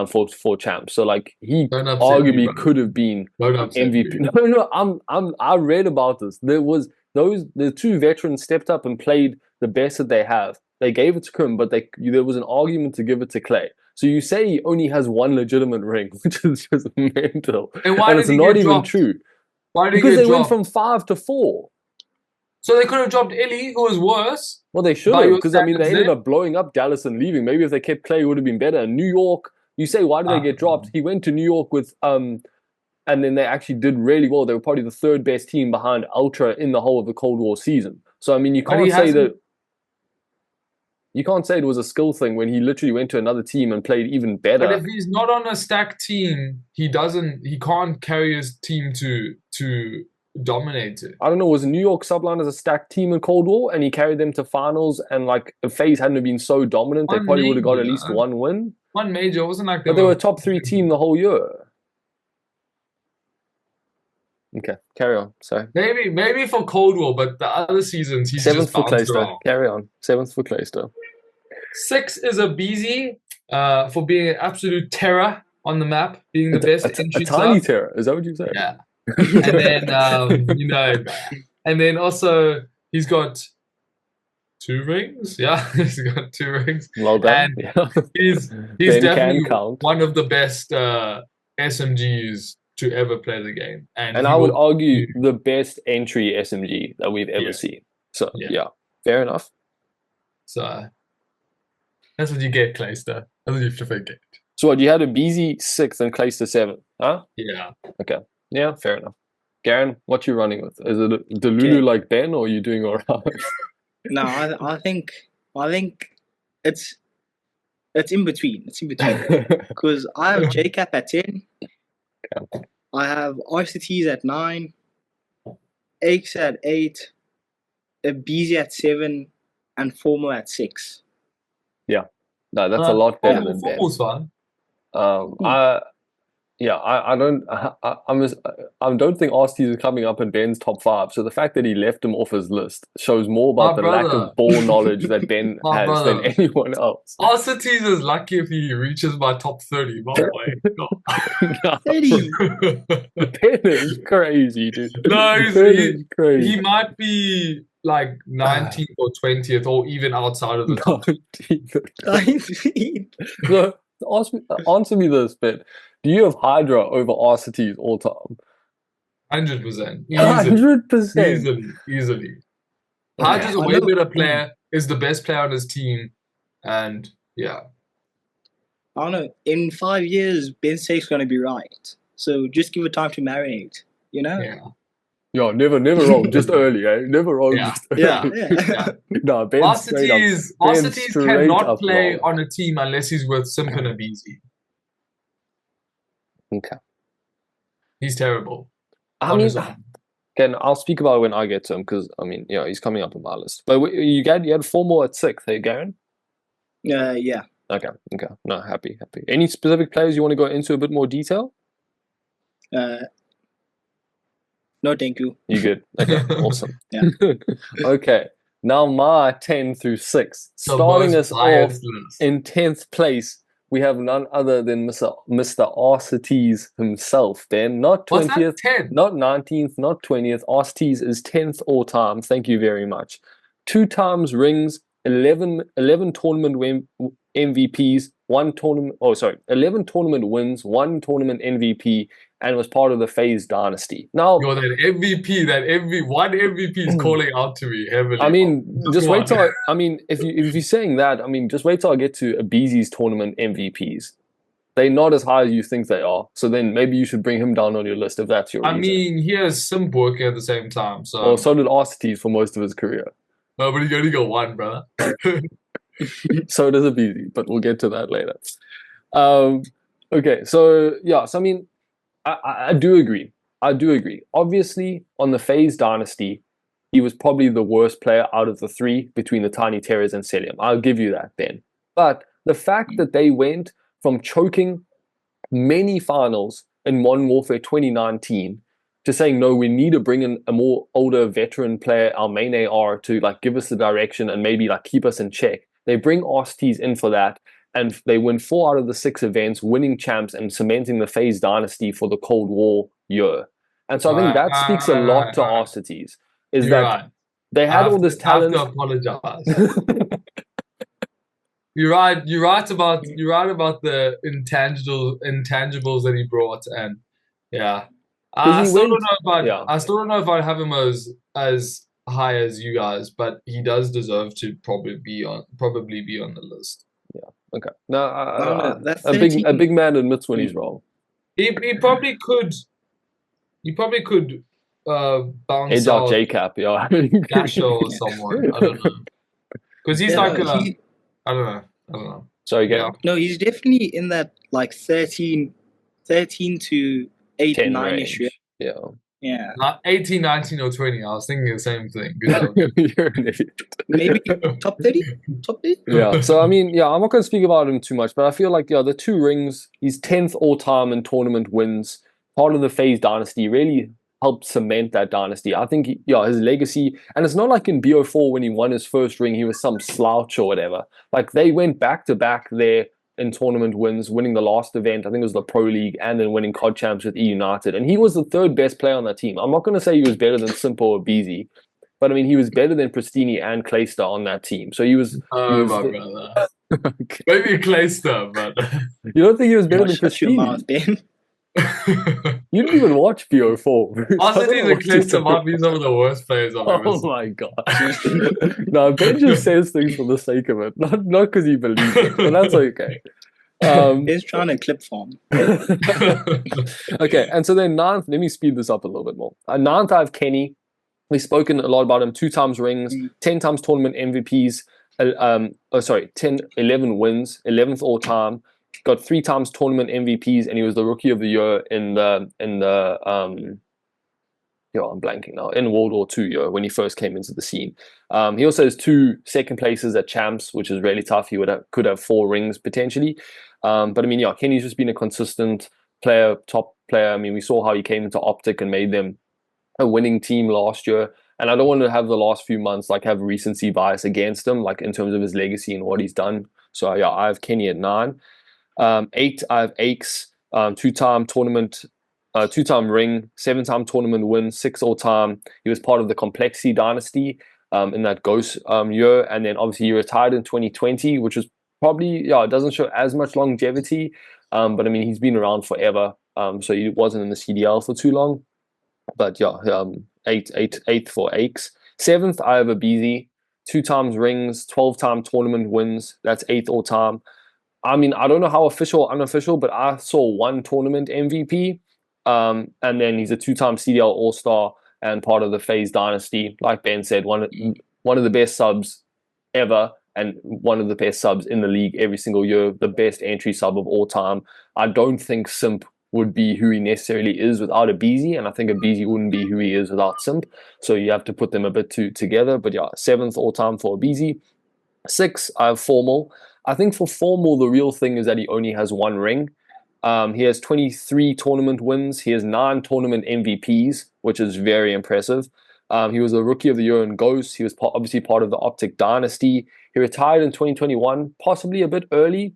A: for champs. So like he arguably could have been MVP. No, I read about this. The 2 veterans stepped up and played the best that they have. They gave it to Crim, but there was an argument to give it to Clay. So you say he only has one legitimate ring, which is just mental.
B: And it's
A: not even true.
B: Why did
A: because they
B: dropped?
A: went from 5 to 4.
B: So they could have dropped Ellie, who was worse.
A: Well, they should have, because I mean, they ended up blowing up Dallas and leaving. Maybe if they kept Clay, it would have been better. And New York, you say, why did they get dropped? He went to New York with, and then they actually did really well. They were probably the 3rd best team behind Ultra in the whole of the Cold War season. So I mean, you can't say that. You can't say it was a skill thing when he literally went to another team and played even better.
B: But if he's not on a stacked team, he can't carry his team to dominate it.
A: I don't know, was New York Subline as a stacked team in Cold War, and he carried them to finals, and like if FaZe hadn't been so dominant, they probably would have got at least one win.
B: One major, wasn't like
A: they were a top 3 team the whole year. Okay, carry on. Sorry.
B: Maybe for Cold War, but the other seasons he's
A: 7th
B: just
A: for
B: bounced
A: Clayster.
B: around.
A: Carry on. 7th for Clayster.
B: 6 is a BZ for being an absolute terror on the map, being the best entry.
A: A tiny terror. Is that what you said?
B: Yeah. And then and then also he's got 2 rings. Yeah, he's got 2 rings.
A: Well done.
B: And he's definitely one of the best SMGs to ever play the game.
A: And I would argue the best entry SMG that we've ever seen. So yeah, fair enough.
B: So that's what you get, Clayster. That's what you have to forget.
A: So what, you had a BZ 6th and Clayster 7th, huh?
B: Yeah.
A: Okay. Yeah, fair enough. Garen, what you running with? Is it Delulu like Ben, or are you doing alright?
D: No, I think it's in between. It's in between. Because I have JCap at 10.
A: Okay.
D: I have RCTs at 9. Aches at 8. A BZ at 7. And Formal at 6.
A: Yeah. No, that's a lot better than Ben.
B: Formal's fun.
A: I don't think RCTs is coming up in Ben's top 5. So the fact that he left him off his list shows more about the lack of ball knowledge that Ben has than anyone else.
B: RCTs is lucky if he reaches my top 30, by the
A: way. Ben is crazy, dude.
B: No,
A: he's crazy.
B: He might be like 19th or 20th, or even outside of the top.
D: 19th.
A: No, answer me this, Ben. Do you have Hydra over RCTs all time?
B: 100%.
A: 100%.
B: Easily. Hydra's a way better player, is the best player on his team, and yeah.
D: I don't know. In 5 years, Ben Sake's going to be right. So just give it time to marinate, you know?
B: Yeah.
A: Yo, never wrong, just early, eh? Never wrong, just early.
D: Yeah.
A: No, Ben's
B: RCTs cannot play on a team unless he's with Simp and a BZ.
A: Okay.
B: He's terrible.
A: I mean, again, I'll speak about it when I get to him, because I mean, he's coming up on my list. But you had 4 more at 6th, hey, Garen?
D: Yeah.
A: Okay. No, happy. Any specific players you want to go into a bit more detail?
D: No, thank you.
A: You good? Okay, awesome.
D: Yeah.
A: Okay, now my 10 through 6.
B: The
A: Starting
B: most
A: us off
B: biased list.
A: in 10th place, we have none other than Mr. Arcetes himself, Ben. Not
B: What's that?
A: 20th,
B: 10.
A: not 19th, not 20th. Arcetes is 10th all time. Thank you very much. 2 times rings, 11 tournament MVPs, 11 tournament wins, 1 tournament MVP, and was part of the FaZe dynasty. Now,
B: Yo, one MVP is calling out to me heavily.
A: I mean, just
B: Come
A: wait
B: on.
A: till if you're saying that, just wait till I get to Abeezy's tournament MVPs. They're not as high as you think they are. So then maybe you should bring him down on your list if that's your reason.
B: mean, he has Simp working at the same time, so.
A: Or so did Arcetes for most of his career.
B: No, but he only got one, brother.
A: So does Abeezy, but we'll get to that later. Okay, so yeah, so I do agree. Obviously, on the FaZe dynasty, he was probably the worst player out of the 3 between the Tiny Terrors and Celium. I'll give you that, Ben. But the fact that they went from choking many finals in Modern Warfare 2019 to saying, no, we need to bring in a more older veteran player, our main AR, to give us the direction and maybe keep us in check. They bring Arcetes in for that, and they win 4 out of the 6 events, winning champs and cementing the FaZe dynasty for the Cold War year. And so I think that speaks a lot to Arcetes.
B: You're right.
A: They had all this talent.
B: I have to apologize. You're right. You're right about the intangibles that he brought, and yeah, I still don't know if I'd have him as high as you guys, but he does deserve to probably be on the list.
A: Yeah. Okay. No,
D: a
A: big man admits when he's wrong.
B: He probably could. He probably could bounce
A: Edge out JCap, yeah.
B: Dasher or someone. I don't know. Because he's I don't know.
A: Sorry, again.
D: No, he's definitely in that 13 to 8, 9-ish.
A: Yeah.
D: Yeah.
B: Not 18, 19, or 20. I was thinking the same thing. Good job.
A: You're an idiot.
D: Maybe top 30? Top 30?
A: Yeah. So I'm not going to speak about him too much, but I feel like the 2 rings, he's 10th all time in tournament wins, part of the FaZe dynasty, really helped cement that dynasty. I think his legacy, and it's not like in BO4 when he won his first ring, he was some slouch or whatever. They went back to back there in tournament wins, winning the last event, I think it was the Pro League, and then winning COD champs with E United. And he was the 3rd best player on that team. I'm not going to say he was better than Simple or Beezy, but he was better than Pristini and Clayster on that team. So he was.
B: Oh my brother. Okay. Maybe Clayster, but
A: you don't think he was better than
D: Shut your mouth,
A: Pristini?
D: Ben.
A: You didn't even watch BO4.
B: Arcetes and Clayster might be some of the worst players I've ever seen.
A: Oh my god. No, Ben just says things for the sake of it, not because he believes it, but that's okay.
D: He's trying to clip farm.
A: Okay, and so then 9th, let me speed this up a little bit more. 9th, I have Kenny. We've spoken a lot about him. 2 times rings, 10 times tournament MVPs, 11 wins, 11th all time. Got 3 times tournament MVPs, and he was the rookie of the year in the I'm blanking now, in World War II year when he first came into the scene. He also has 2 second places at champs, which is really tough. He could have 4 rings potentially. But Kenny's just been a consistent player, top player. We saw how he came into Optic and made them a winning team last year. And I don't want to have the last few months have recency bias against him, in terms of his legacy and what he's done. So yeah, I have Kenny at 9. 8, I have Aches, 2-time tournament, 2-time ring, 7-time tournament win, 6 all time. He was part of the Complexity dynasty in that Ghost year, and then obviously he retired in 2020, which was probably it doesn't show as much longevity, but he's been around forever, so he wasn't in the CDL for too long. But yeah, 8th for Aches. 7th, I have a Abeezy, 2 times rings, 12-time tournament wins. That's 8th all time. I don't know how official or unofficial, but I saw 1 tournament MVP. And then he's a 2-time CDL All-Star and part of the FaZe dynasty. Like Ben said, one of the best subs ever, and one of the best subs in the league every single year, the best entry sub of all time. I don't think Simp would be who he necessarily is without Abeezy, and I think Abeezy wouldn't be who he is without Simp. So you have to put them a bit together. But yeah, 7th all time for Abeezy. 6, I have Formal. I think for formal, the real thing is that he only has one ring. He has 23 tournament wins. He has 9 tournament MVPs, which is very impressive. He was a Rookie of the Year in Ghost. He was obviously part of the Optic Dynasty. He retired in 2021, possibly a bit early,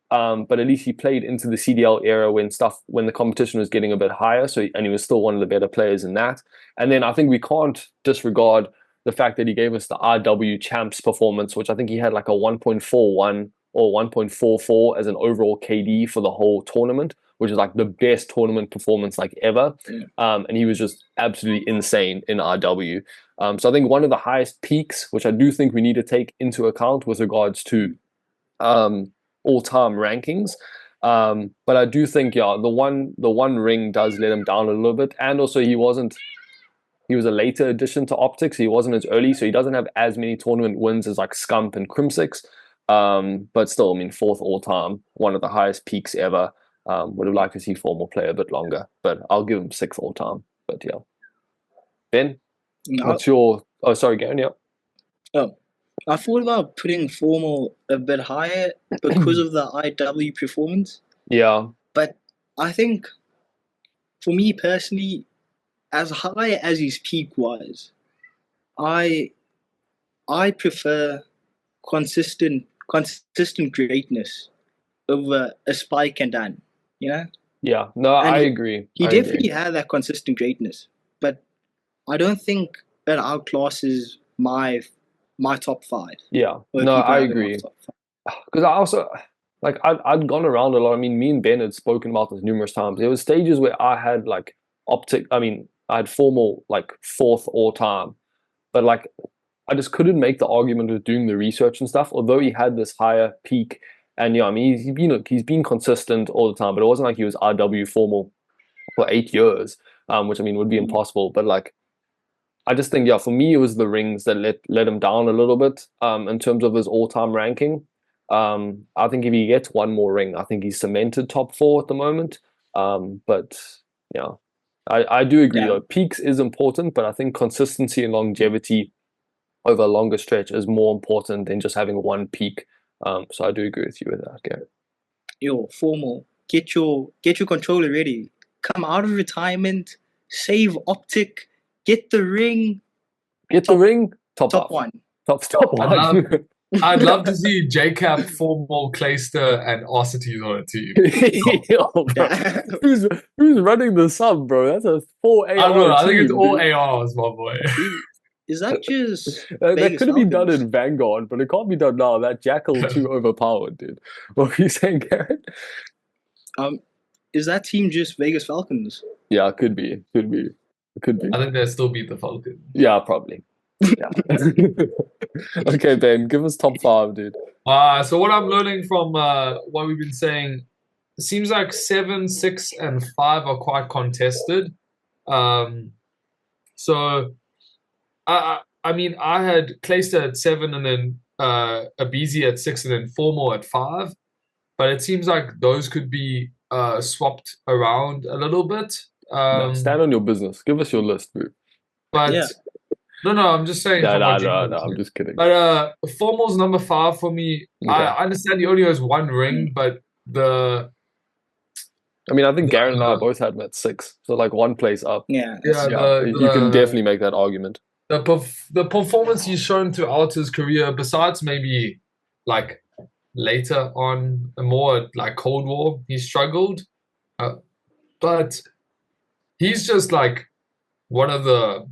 A: but at least he played into the CDL era when the competition was getting a bit higher. And he was still one of the better players in that. And then I think we can't disregard the fact that he gave us the RW Champs performance, which I think he had like a 1.41 or 1.44 as an overall KD for the whole tournament, which is like the best tournament performance like ever. And he was just absolutely insane in RW. So I think one of the highest peaks, which I do think we need to take into account with regards to all-time rankings. But I do think, yeah, the one ring does let him down a little bit. And also he was a later addition to Optics. He wasn't as early, so he doesn't have as many tournament wins as like Scump and Crimsix. But still, I mean, 4th all-time, one of the highest peaks ever. Would have liked to see Formal play a bit longer, but I'll give him 6th all-time. But yeah. Ben, what's your... Oh, sorry, Garen, yeah.
D: Oh, I thought about putting Formal a bit higher because of the IW performance.
A: Yeah.
D: But I think, for me personally, as high as his peak was, I prefer consistent greatness over a spike and done. Yeah.
A: Yeah. No,
D: And
A: I agree.
D: He
A: I
D: definitely
A: agree.
D: had that consistent greatness, but I don't think it outclasses my top 5.
A: Yeah.
D: Or
A: No,
D: people
A: I
D: have in my
A: agree.
D: top 5.
A: Because I also like I'd gone around a lot. I mean, me and Ben had spoken about this numerous times. There was stages where I had like I had Formal like 4th all time, but like I just couldn't make the argument of doing the research and stuff. Although he had this higher peak, and yeah, I mean he's been consistent all the time, but it wasn't like he was RW Formal for 8 years, which I mean would be impossible. But like I just think, yeah, for me, it was the rings that let him down a little bit in terms of his all-time ranking. I think if he gets one more ring, I think he's cemented top 4 at the moment. But yeah, I do agree though. Peaks is important, but I think consistency and longevity over a longer stretch is more important than just having one peak. So I do agree with you with that, Garrett.
D: Yo, Formal, get your controller ready. Come out of retirement, save Optic, get the ring.
A: Get the ring, top
D: 1.
A: Top one.
B: I'd love to see JCap, Formal, Clayster, and Arcities on a team.
A: Yo, bro. Who's running the sub, bro? That's a 4 AR.
B: I don't know. I think it's
A: team,
B: all
A: dude.
B: ARs, my boy.
D: Is that just
A: that could have been done in Vanguard, but it can't be done now. That Jackal too overpowered, dude. What were you saying, Garrett?
D: Is that team just Vegas Falcons?
A: Yeah, it could be. Could be.
B: I think they'll still beat the Falcons.
A: Yeah, probably. Yeah. Okay, Ben, give us top 5, dude.
B: So what I'm learning from what we've been saying, it seems like 7, 6, and 5 are quite contested. So I mean, I had Clayster at 7 and then Abizi at 6 and then Formal at 5. But it seems like those could be swapped around a little bit.
A: No, stand on your business. Give us your list, bro.
B: But
D: yeah.
B: No, I'm just saying.
A: No, I'm just kidding.
B: But Formal's number 5 for me. Okay. I understand he only has one ring, but
A: I mean, I think Garen and I both had him at 6, so like one place up.
D: Yeah.
A: You can definitely make that argument.
B: The performance he's shown throughout his career, besides maybe like later on, more like Cold War, he struggled. But he's just like one of the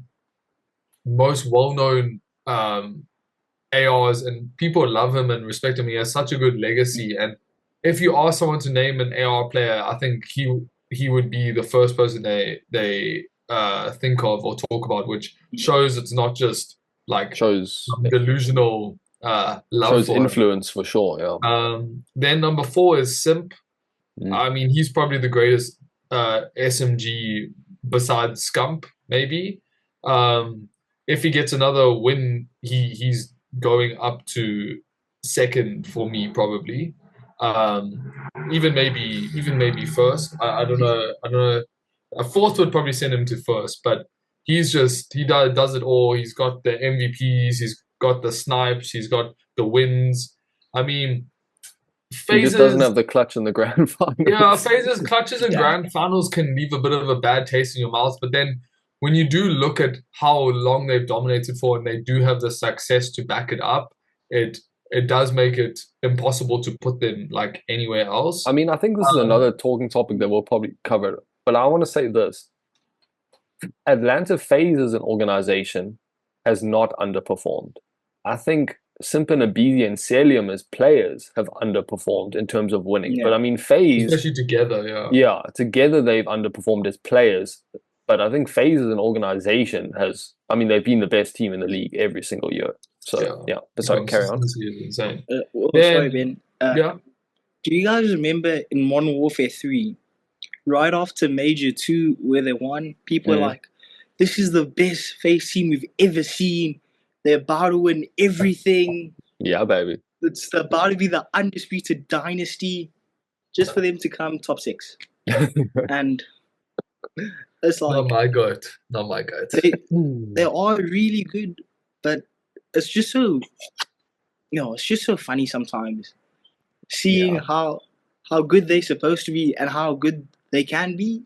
B: most well-known ARs, and people love him and respect him. He has such a good legacy, and if you ask someone to name an AR player, I think he would be the first person they think of or talk about, which shows it's not just like delusional love.
A: Shows influence for sure. Yeah.
B: Then number 4 is Simp. I mean, he's probably the greatest SMG besides Scump, maybe. If he gets another win, he's going up to 2nd for me, probably. Even maybe 1st. I don't know. A 4th would probably send him to 1st, but he does it all. He's got the MVPs, he's got the snipes, he's got the wins. I mean,
A: He just doesn't
B: phases.
A: have the clutch in the grand final.
B: Yeah, phases, clutches, and
D: Yeah.
B: grand finals can leave a bit of a bad taste in your mouth. But then when you do look at how long they've dominated for, and they do have the success to back it up, it does make it impossible to put them like anywhere else.
A: I mean, I think this is another talking topic that we'll probably cover. But I want to say this. Atlanta FaZe as an organization has not underperformed. I think Simp and Abidi and Celium as players have underperformed in terms of winning.
D: Yeah.
A: But I mean, FaZe,
B: Especially together, yeah.
A: yeah, together they've underperformed as players. But I think FaZe as an organization has, I mean, they've been the best team in the league every single year. So, yeah. But sorry, carry on.
B: Consistency is insane.
D: Sorry, Ben.
B: Yeah.
D: Do you guys remember in Modern Warfare 3, right after Major 2, where they won, people were like, this is the best FaZe team we've ever seen. They're about to win everything.
A: Yeah, baby.
D: It's about to be the undisputed dynasty, just for them to come top 6. And it's
B: Not
D: like,
B: my goat. Not my goat.
D: they are really good, but it's just so, it's just so funny sometimes seeing how good they're supposed to be and how good they can be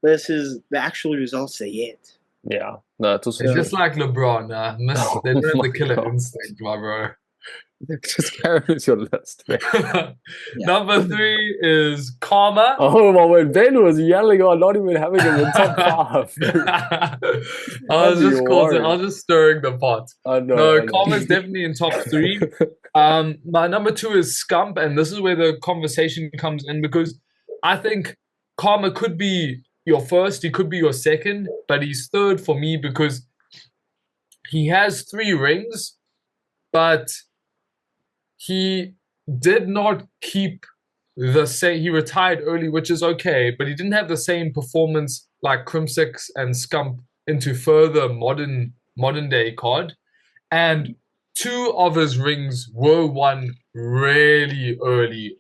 D: versus the actual results they get.
A: Yeah, no, it's also
B: It's just like LeBron. They don't have
A: my
B: the killer
A: God.
B: instinct, my bro.
A: just carry on with your list.
B: Number 3 is Karma.
A: Oh my word, Ben was yelling on not even having him in top 5.
B: I was
A: worried.
B: just stirring the pot.
A: I know.
B: No, Karma's definitely in top 3. My number 2 is Scump, and this is where the conversation comes in because I think Karma could be your first, he could be your second, but he's third for me because he has 3 rings, but he did not keep the same. He retired early, which is okay, but he didn't have the same performance like Crimsix and Scump into further modern day COD. And 2 of his rings were won really early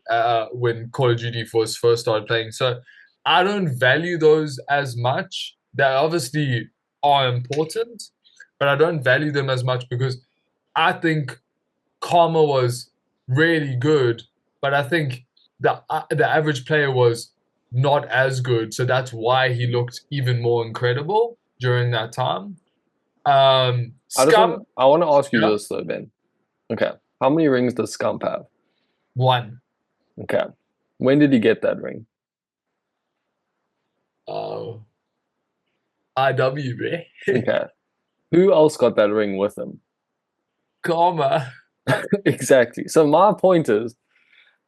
B: when Call of Duty first started playing. So I don't value those as much. They obviously are important, but I don't value them as much because I think Karma was really good, but I think the average player was not as good. So that's why he looked even more incredible during that time. Scump,
A: I want to ask you this though, Ben. Okay, how many rings does Scump have?
B: 1.
A: Okay, when did he get that ring?
B: IW, bro.
A: Okay, who else got that ring with him?
B: Karma.
A: Exactly. So my point is,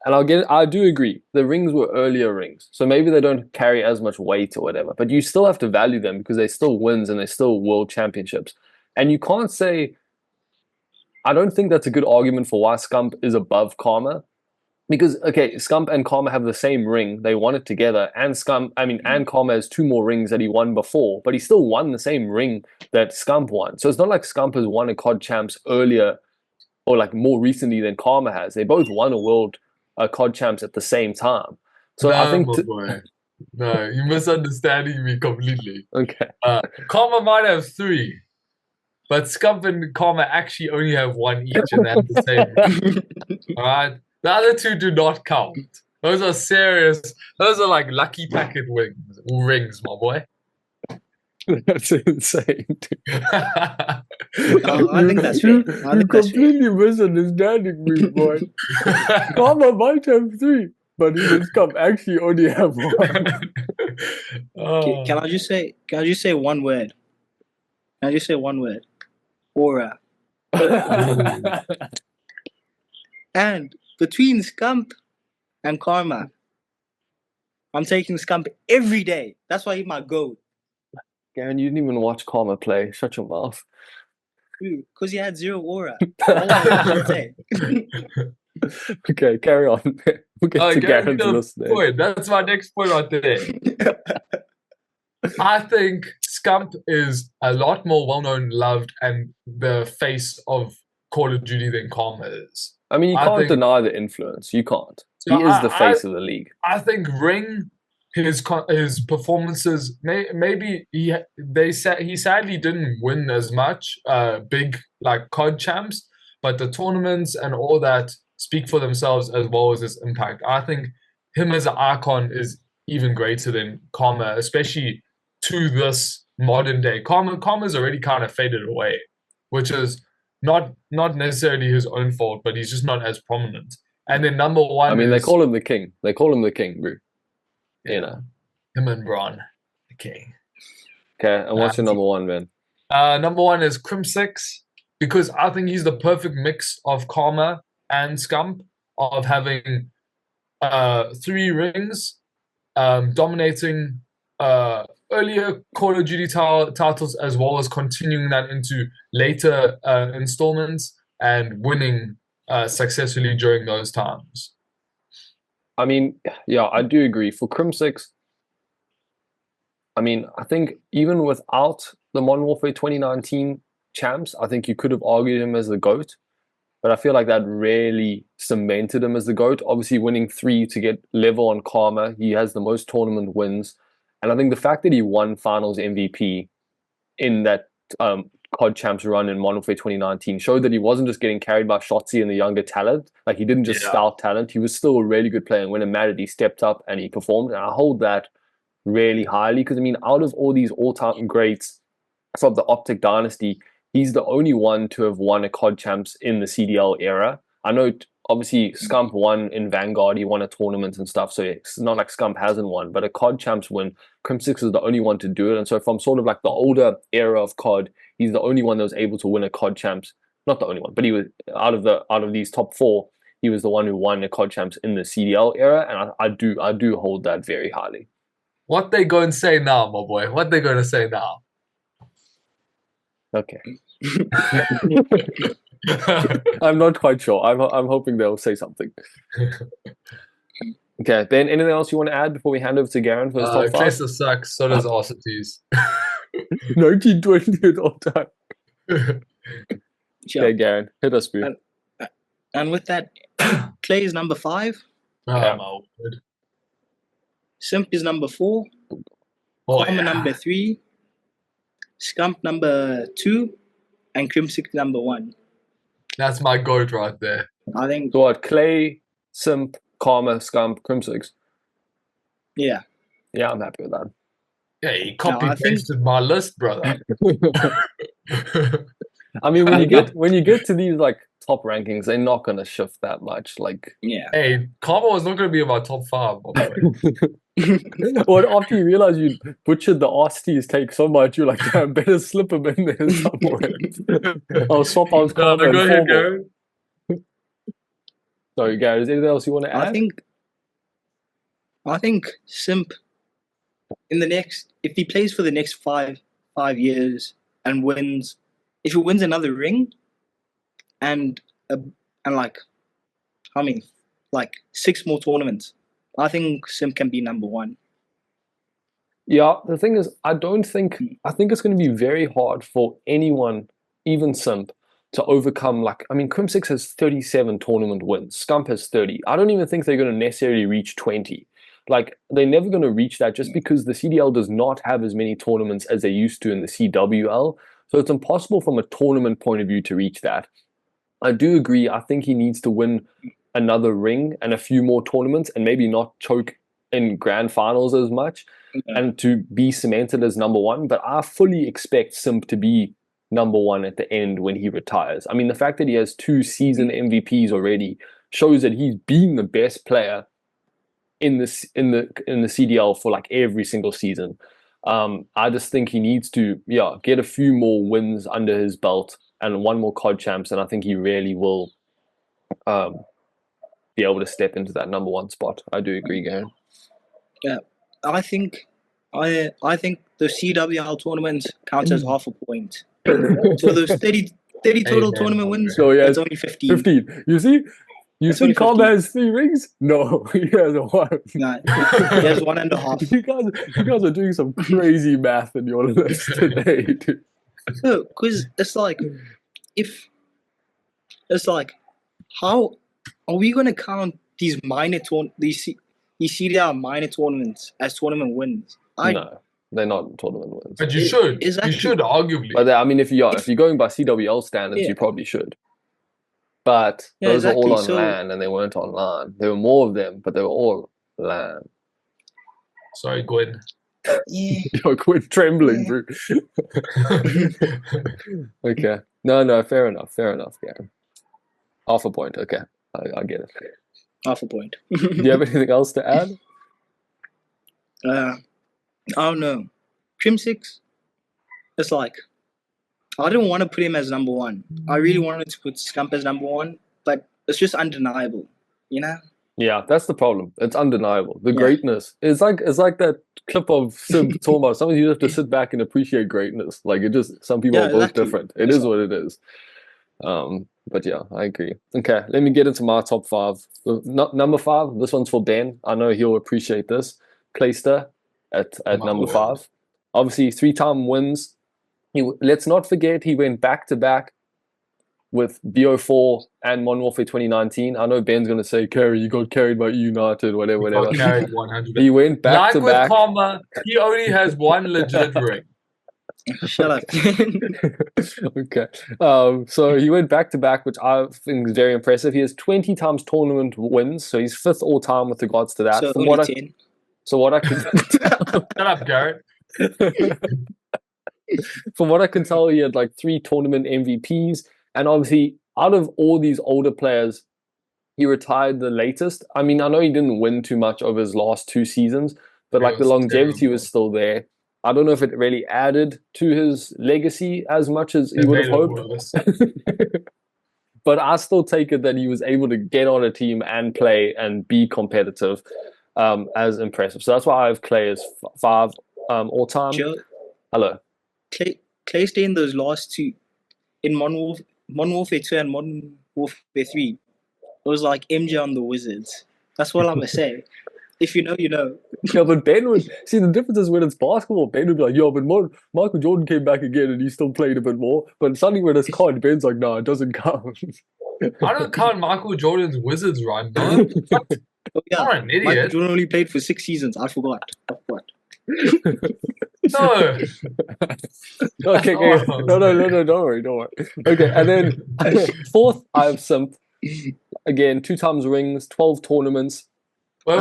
A: and I do agree, the rings were earlier rings, so maybe they don't carry as much weight or whatever, but you still have to value them because they still wins and they're still world championships. And you can't say, I don't think that's a good argument for why Scump is above Karma. Because, okay, Scump and Karma have the same ring. They won it together. And and Karma has 2 more rings that he won before, but he still won the same ring that Scump won. So it's not like Scump has won a COD champs earlier or like more recently than Karma has. They both won a world COD champs at the same time. So I think
B: no, you're misunderstanding me completely.
A: Okay.
B: Karma might have 3, but Scump and Karma actually only have 1 each, and that's the same. All right, the other 2 do not count. Those are serious. Those are like lucky packet rings, my boy.
A: That's insane.
D: I think that's fair.
A: You're completely misunderstanding me, boy. Karma might have 3, but he and Scump actually only have 1.
D: Can I just say one word? Can I just say one word? Aura. And between Scump and Karma, I'm taking Scump every day. That's why he's my GOAT.
A: Garen, you didn't even watch Karma play. Shut your mouth.
D: Because he had 0 aura.
A: Okay, carry on. We'll get to Garen's list there.
B: Point. That's my next point right there. I think Scump is a lot more well-known, loved, and the face of Call of Duty than Karma is.
A: I mean, you can't deny the influence. You can't. He is the face of the league.
B: I think Ring, his performances, maybe he sadly didn't win as much big like COD champs, but the tournaments and all that speak for themselves as well as his impact. I think him as an icon is even greater than Karma, especially to this modern day. Karma's already kind of faded away, which is not necessarily his own fault, but he's just not as prominent. And then number one,
A: I mean,
B: is,
A: they call him the king. They call him the king, bro. You know.
B: him and Braun, the king.
A: Okay, and what's your number one, man?
B: Number one is Crim6, because I think he's the perfect mix of Karma and Scump, of having 3 rings, dominating earlier Call of Duty titles, as well as continuing that into later installments and winning successfully during those times.
A: I mean, yeah, I do agree. For Crim6, I mean, I think even without the Modern Warfare 2019 champs, I think you could have argued him as the GOAT. But I feel like that really cemented him as the GOAT. Obviously, winning 3 to get level on Karma. He has the most tournament wins. And I think the fact that he won Finals MVP in that COD Champs run in Modern Warfare 2019 showed that he wasn't just getting carried by Shotzi and the younger talent. Like, he didn't just scout talent. He was still a really good player. And when it mattered, he stepped up and he performed. And I hold that really highly because, I mean, out of all these all-time greats from the Optic Dynasty, he's the only one to have won a COD Champs in the CDL era. I know, obviously, Scump won in Vanguard. He won a tournament and stuff, so it's not like Scump hasn't won. But a COD Champs win, Crim6 is the only one to do it. And so from sort of like the older era of COD, he's the only one that was able to win a COD Champs. Not the only one, but he was out of these top 4. He was the one who won the COD Champs in the CDL era, and I do hold that very highly.
B: What they going to say now, my boy? What they going to say now?
A: Okay. I'm not quite sure. I'm hoping they'll say something. Okay, Ben, anything else you want to add before we hand over to Garen for his top 5?
B: Clayster sucks, so does Arcites.
A: 1920 all time.
D: Sure.
A: Okay, Garen, hit us, bro.
D: And with that, Clay is number 5.
B: Oh, my word.
D: Simp is number 4. Karma number 3. Scump number 2. And Crim6 number 1.
B: That's my goat right there.
D: I think.
A: So what? Clay, Simp, Karma, Scump, Crim6.
D: Yeah.
A: Yeah, I'm happy with that.
B: Yeah, he copy-pasted my list, brother.
A: I mean, when you get to these like top rankings, they're not gonna shift that much. Like,
D: yeah.
B: Hey, Karma was not gonna be in my top 5, by the way.
A: Well, after you realize you butchered the Arcites take so much, you're like, damn, better slip him in there somewhere. I'll swap out Karma
B: Go
A: and
B: ahead,
A: Formal.
B: Garen.
A: Sorry, Gary, is there anything else you want to add?
D: I think Simp if he plays for the next five years and wins, if he wins another ring and like 6 more tournaments, I think Simp can be number 1.
A: Yeah, the thing is, I think it's going to be very hard for anyone, even Simp, to overcome. Like, I mean, Crim6 has 37 tournament wins. Scump has 30. I don't even think they're going to necessarily reach 20. Like, they're never going to reach that just because the CDL does not have as many tournaments as they used to in the CWL. So it's impossible from a tournament point of view to reach that. I do agree. I think he needs to win another ring and a few more tournaments and maybe not choke in grand finals as much and to be cemented as number 1. But I fully expect Simp to be number 1 at the end when he retires. I mean, the fact that he has 2 season MVPs already shows that he's been the best player in the CDL for like every single season. I just think he needs to get a few more wins under his belt and 1 more COD Champs, and I think he really will be able to step into that number 1 spot. I do agree, Garen.
D: Yeah, I think the CWL tournaments counts as half a point. So those 30 total tournament wins,
A: so
D: that's only 15.
A: 15. You see? You think Karma has 3 rings? No, he has 1.
D: Nah, he has 1.5.
A: You guys are doing some crazy math in your list today, dude.
D: No, because it's like, how are we going to count these CDL minor tournaments as tournament wins?
A: No, they're not tournament wins.
B: But you should. You should, arguably.
A: But I mean, if you're going by CWL standards, you probably should. But
D: Yeah,
A: those were all
D: exactly.
A: on LAN and they weren't online. There were more of them, but they were all LAN.
B: Sorry, Gwen.
D: Yeah.
A: Yo, quit trembling, bro. Okay. No, fair enough, Garen. Half a point. Okay, I get it.
D: Half a point.
A: Do you have anything else to add?
D: I don't know. Trim 6, it's like, I didn't want to put him as number 1. I really wanted to put Scump as number 1, but it's just undeniable, you know?
A: Yeah, that's the problem. It's undeniable. The
D: Yeah.
A: greatness. It's like that clip of Sim talking about sometimes you have to sit back and appreciate greatness. Like it just some people
D: Yeah,
A: are both
D: exactly.
A: different. It is what it is. But yeah, I agree. Okay, let me get into my top 5. Number 5, this one's for Ben. I know he'll appreciate this. Clayster at number 5. Obviously, 3-time wins. Let's not forget he went back to back with BO4 and Modern Warfare 2019. I know Ben's gonna say, "Kerry, you got carried by United, whatever."
B: Got carried 100.
A: He went back to
B: Like with
A: back.
B: Karma, he only has one legit ring.
D: Shut up.
A: Okay. So he went back to back, which I think is very impressive. He has 20 times tournament wins, so he's 5th all time with regards to that.
D: So
A: From
D: only
A: what
D: 10.
A: so what I can
B: Shut up, Garrett.
A: from what I can tell, he had like 3 tournament MVPs, and obviously out of all these older players, he retired the latest. I mean, I know he didn't win too much over his last 2 seasons, but like the longevity was still there. I don't know if it really added to his legacy as much as he would have hoped. But I still take it that he was able to get on a team and play and be competitive as impressive. So that's why I have Clay as 5 all time.
D: Joe,
A: Hello.
D: Clay stayed in those last 2 in Modern Warfare 2 and Modern Warfare 3. It was like MJ on the Wizards. That's what I'm going to say. If you know, you know.
A: Yeah, but Ben would see the difference is when it's basketball. Ben would be like, "Yo, but Michael Jordan came back again and he still played a bit more." But suddenly when it's COD, Ben's like, "No, it doesn't count."
B: I don't count Michael Jordan's Wizards run, no.
D: Oh, yeah.
B: I'm an
D: Michael
B: idiot.
D: Jordan only played for 6 seasons. I forgot.
B: No.
A: Okay,
B: Oh,
A: no, don't worry. Okay, and then 4th, I have Simp. Again, 2 times rings, 12 tournaments.
B: Wait.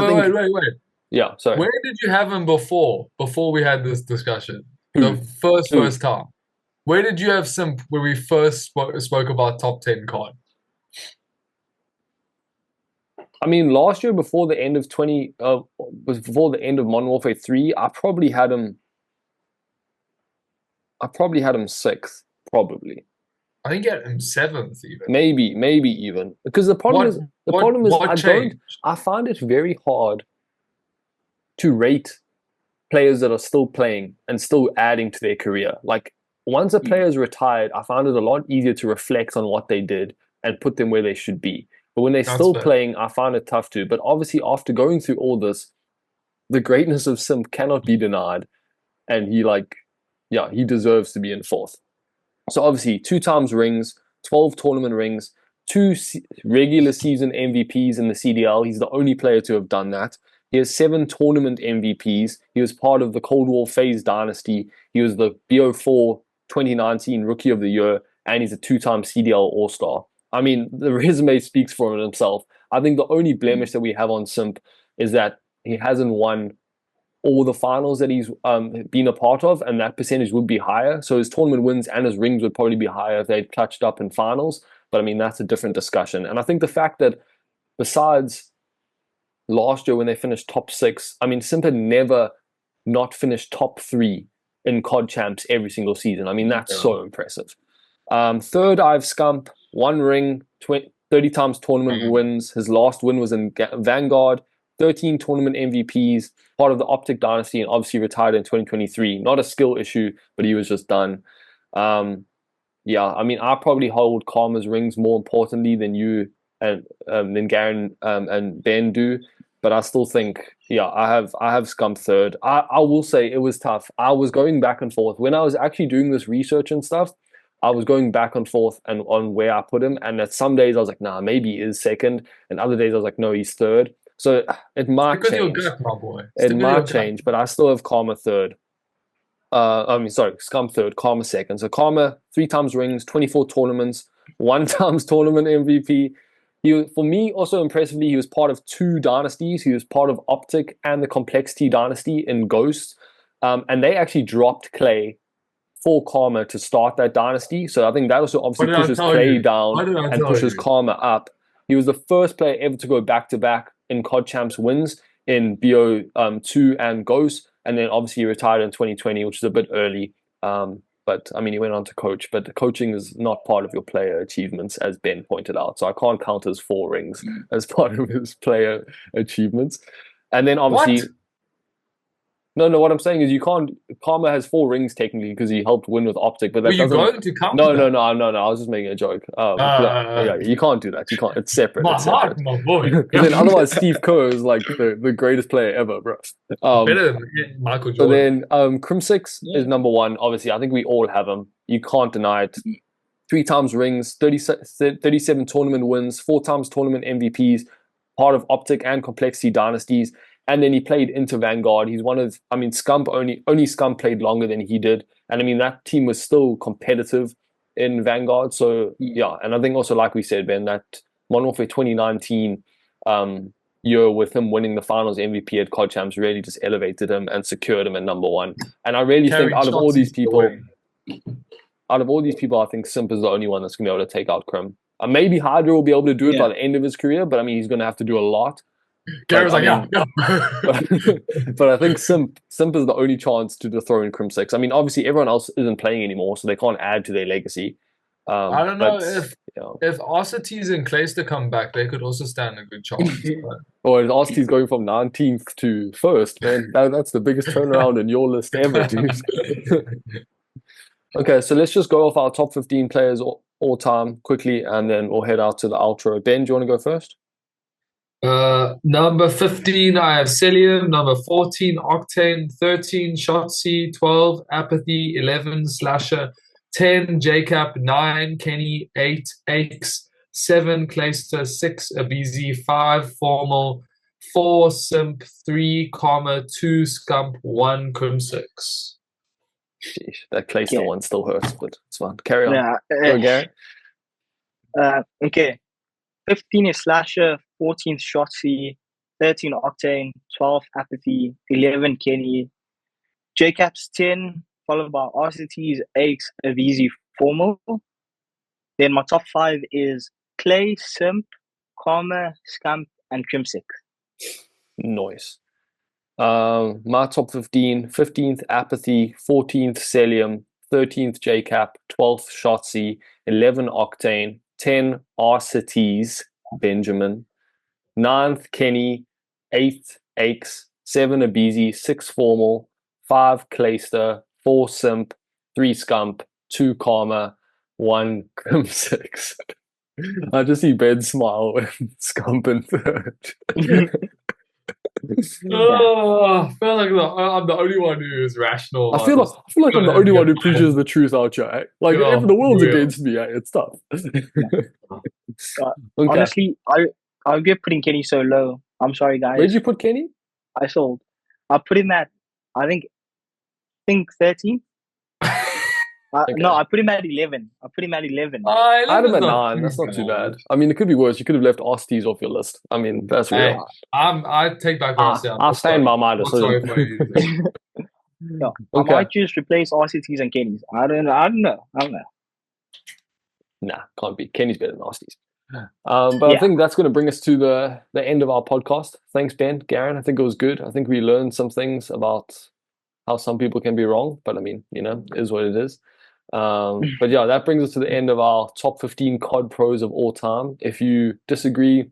A: Yeah, sorry.
B: Where did you have him before we had this discussion? The first time. Where did you have Simp when we first spoke about top 10 COD?
A: I mean, last year before the end of before the end of Modern Warfare 3, I probably had him 6th, probably.
B: I think you had him 7th even.
A: Maybe even. Because the problem is I find it very hard to rate players that are still playing and still adding to their career. Like once a player is retired, I find it a lot easier to reflect on what they did and put them where they should be. But when they're still playing, I find it tough to. But obviously, after going through all this, the greatness of Simp cannot be denied. And he deserves to be in 4th. So obviously, 2 times rings, 12 tournament rings, 2 regular season MVPs in the CDL. He's the only player to have done that. He has 7 tournament MVPs. He was part of the Cold War phase dynasty. He was the BO4 2019 Rookie of the Year, and he's a 2-time CDL All-Star. I mean, the resume speaks for himself. I think the only blemish that we have on Simp is that he hasn't won all the finals that he's been a part of, and that percentage would be higher. So his tournament wins and his rings would probably be higher if they'd clutched up in finals. But I mean, that's a different discussion. And I think the fact that besides last year when they finished top 6, I mean, Simp had never not finished top 3 in COD champs every single season. I mean, that's so impressive. 3rd, I have Scump, 1 ring, 30 times tournament wins. His last win was in Vanguard. 13 tournament MVPs, part of the Optic Dynasty, and obviously retired in 2023. Not a skill issue, but he was just done. Yeah, I mean, I probably hold Karma's rings more importantly than you and than Garen and Ben do. But I still think, yeah, I have Scump 3rd. I will say it was tough. I was going back and forth when I was actually doing this research and stuff. I was going back and forth and on where I put him. And at some days I was like, nah, maybe he is 2nd. And other days I was like, no, he's 3rd. So it might change.
B: My boy.
A: It might change, but I still have Karma 3rd. Scump 3rd, Karma 2nd. So Karma, 3 times rings, 24 tournaments, one times tournament MVP. For me, also impressively, he was part of 2 dynasties. He was part of Optic and the Complexity dynasty in Ghost. And they actually dropped Clay for Karma to start that dynasty. So I think that also obviously pushes Clay down and pushes Karma up. He was the first player ever to go back-to-back in COD Champs wins in BO2 and Ghost. And then obviously he retired in 2020, which is a bit early. But I mean, he went on to coach, but coaching is not part of your player achievements, as Ben pointed out. So I can't count his 4 rings as part of his player achievements. And then obviously...
B: What?
A: No, what I'm saying is you can't. Karma has 4 rings technically because he helped win with Optic, but that
B: Were you
A: doesn't.
B: going to count
A: No.
B: that?
A: I was just making a joke. Yeah, you can't do that. You can't. It's separate.
B: My
A: It's separate.
B: heart, my boy.
A: Then otherwise, Steve Kerr is like the greatest player ever, bro.
B: Better than Michael
A: So
B: Jordan.
A: then, Crim6 is number 1. Obviously, I think we all have him. You can't deny it. 3 times rings, 37 tournament wins, 4 times tournament MVPs, part of Optic and Complexity dynasties. And then he played into Vanguard. He's one of, I mean, Scump only Scump played longer than he did. And I mean, that team was still competitive in Vanguard. So yeah, and I think also, like we said, Ben, that Modern Warfare 2019 year with him winning the finals MVP at COD Champs really just elevated him and secured him at number 1. And I really think out of all these people, I think Simp is the only one that's going to be able to take out Crim. Maybe Hydra will be able to do it by the end of his career, but I mean, he's going to have to do a lot.
B: Gary's like, yeah.
A: But I think Simp is the only chance to dethrone Crim6. I mean, obviously everyone else isn't playing anymore, so they can't add to their legacy.
B: I don't know if Arcites and Clayster come back, they could also stand a good chance.
A: Or if Arcites going from 19th to 1st, man, that's the biggest turnaround in your list ever, dude. Okay, so let's just go off our top 15 players all time quickly, and then we'll head out to the outro. Ben, do you want to go first?
B: Number 15, I have Celium. Number 14, Octane. 13, Shotzi. 12, Apathy. 11, Slasher. 10, JCap. 9, Kenny. 8, Aches. 7, Clayster. 6, Abizi. 5, Formal. 4, Simp. 3, Karma. 2, Scump. 1, Crim6.
A: Sheesh, that Clayster one still hurts, but it's fine. Carry on.
C: Yeah.
A: Go, Gary.
C: Okay. 15 is Slasher, 14 Shotzi, 13 Octane, 12 Apathy, 11 Kenny, JCap's 10, followed by RCT's 8, Avizi, Formal. Then my top 5 is Clay, Simp, Karma, Scump, and Crim6.
A: Nice. My top 15, 15th Apathy, 14th Celium, 13th JCap, 12th Shotzi, 11 Octane, 10 RCTs, Benjamin, 9th Kenny, 8th Aches, 7 Abizi, 6 Formal, 5 Clayster, 4 Simp, 3 Scump, 2 Karma, 1 Crim6. I just see Ben smile when Scump in 3rd.
B: Oh, I feel like I'm the only one who is rational.
A: I feel like I'm the only one who preaches the truth out here. Eh? Like, if the world's against me, it's tough. Okay.
C: Honestly, I regret putting Kenny so low. I'm sorry, guys.
A: Where'd you put Kenny?
C: I sold. I put him at, I think 13.
A: Okay.
C: No, I put him at 11. I
A: had him at 9. That's not too bad. I mean, it could be worse. You could have left Osties off your list. I mean, that's real.
B: I take back what I said.
A: I'll stand by my decision.
C: No, okay. I might just replace RCTs and Kenny's. I don't know.
A: Nah, can't be. Kenny's better than Osties. But I think that's going to bring us to the end of our podcast. Thanks, Ben, Garen. I think it was good. I think we learned some things about how some people can be wrong, but I mean, it is what it is. But yeah, that brings us to the end of our top 15 COD Pros of all time. If you disagree,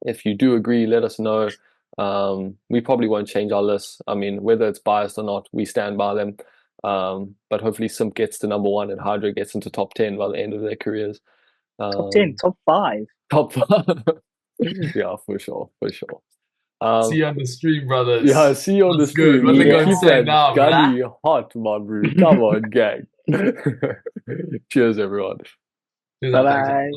A: if you do agree, let us know. We probably won't change our list. I mean, whether it's biased or not, we stand by them. But hopefully Simp gets to number 1 and Hydra gets into top 10 by the end of their careers.
C: Top 10, top 5.
A: Top 5. Yeah, for sure.
B: See you on the stream, brothers.
A: Yeah, see you on the stream.
B: What are they going to say now,
A: Gunny hot, my bro. Come on, gang. Cheers, everyone.
C: Bye-bye.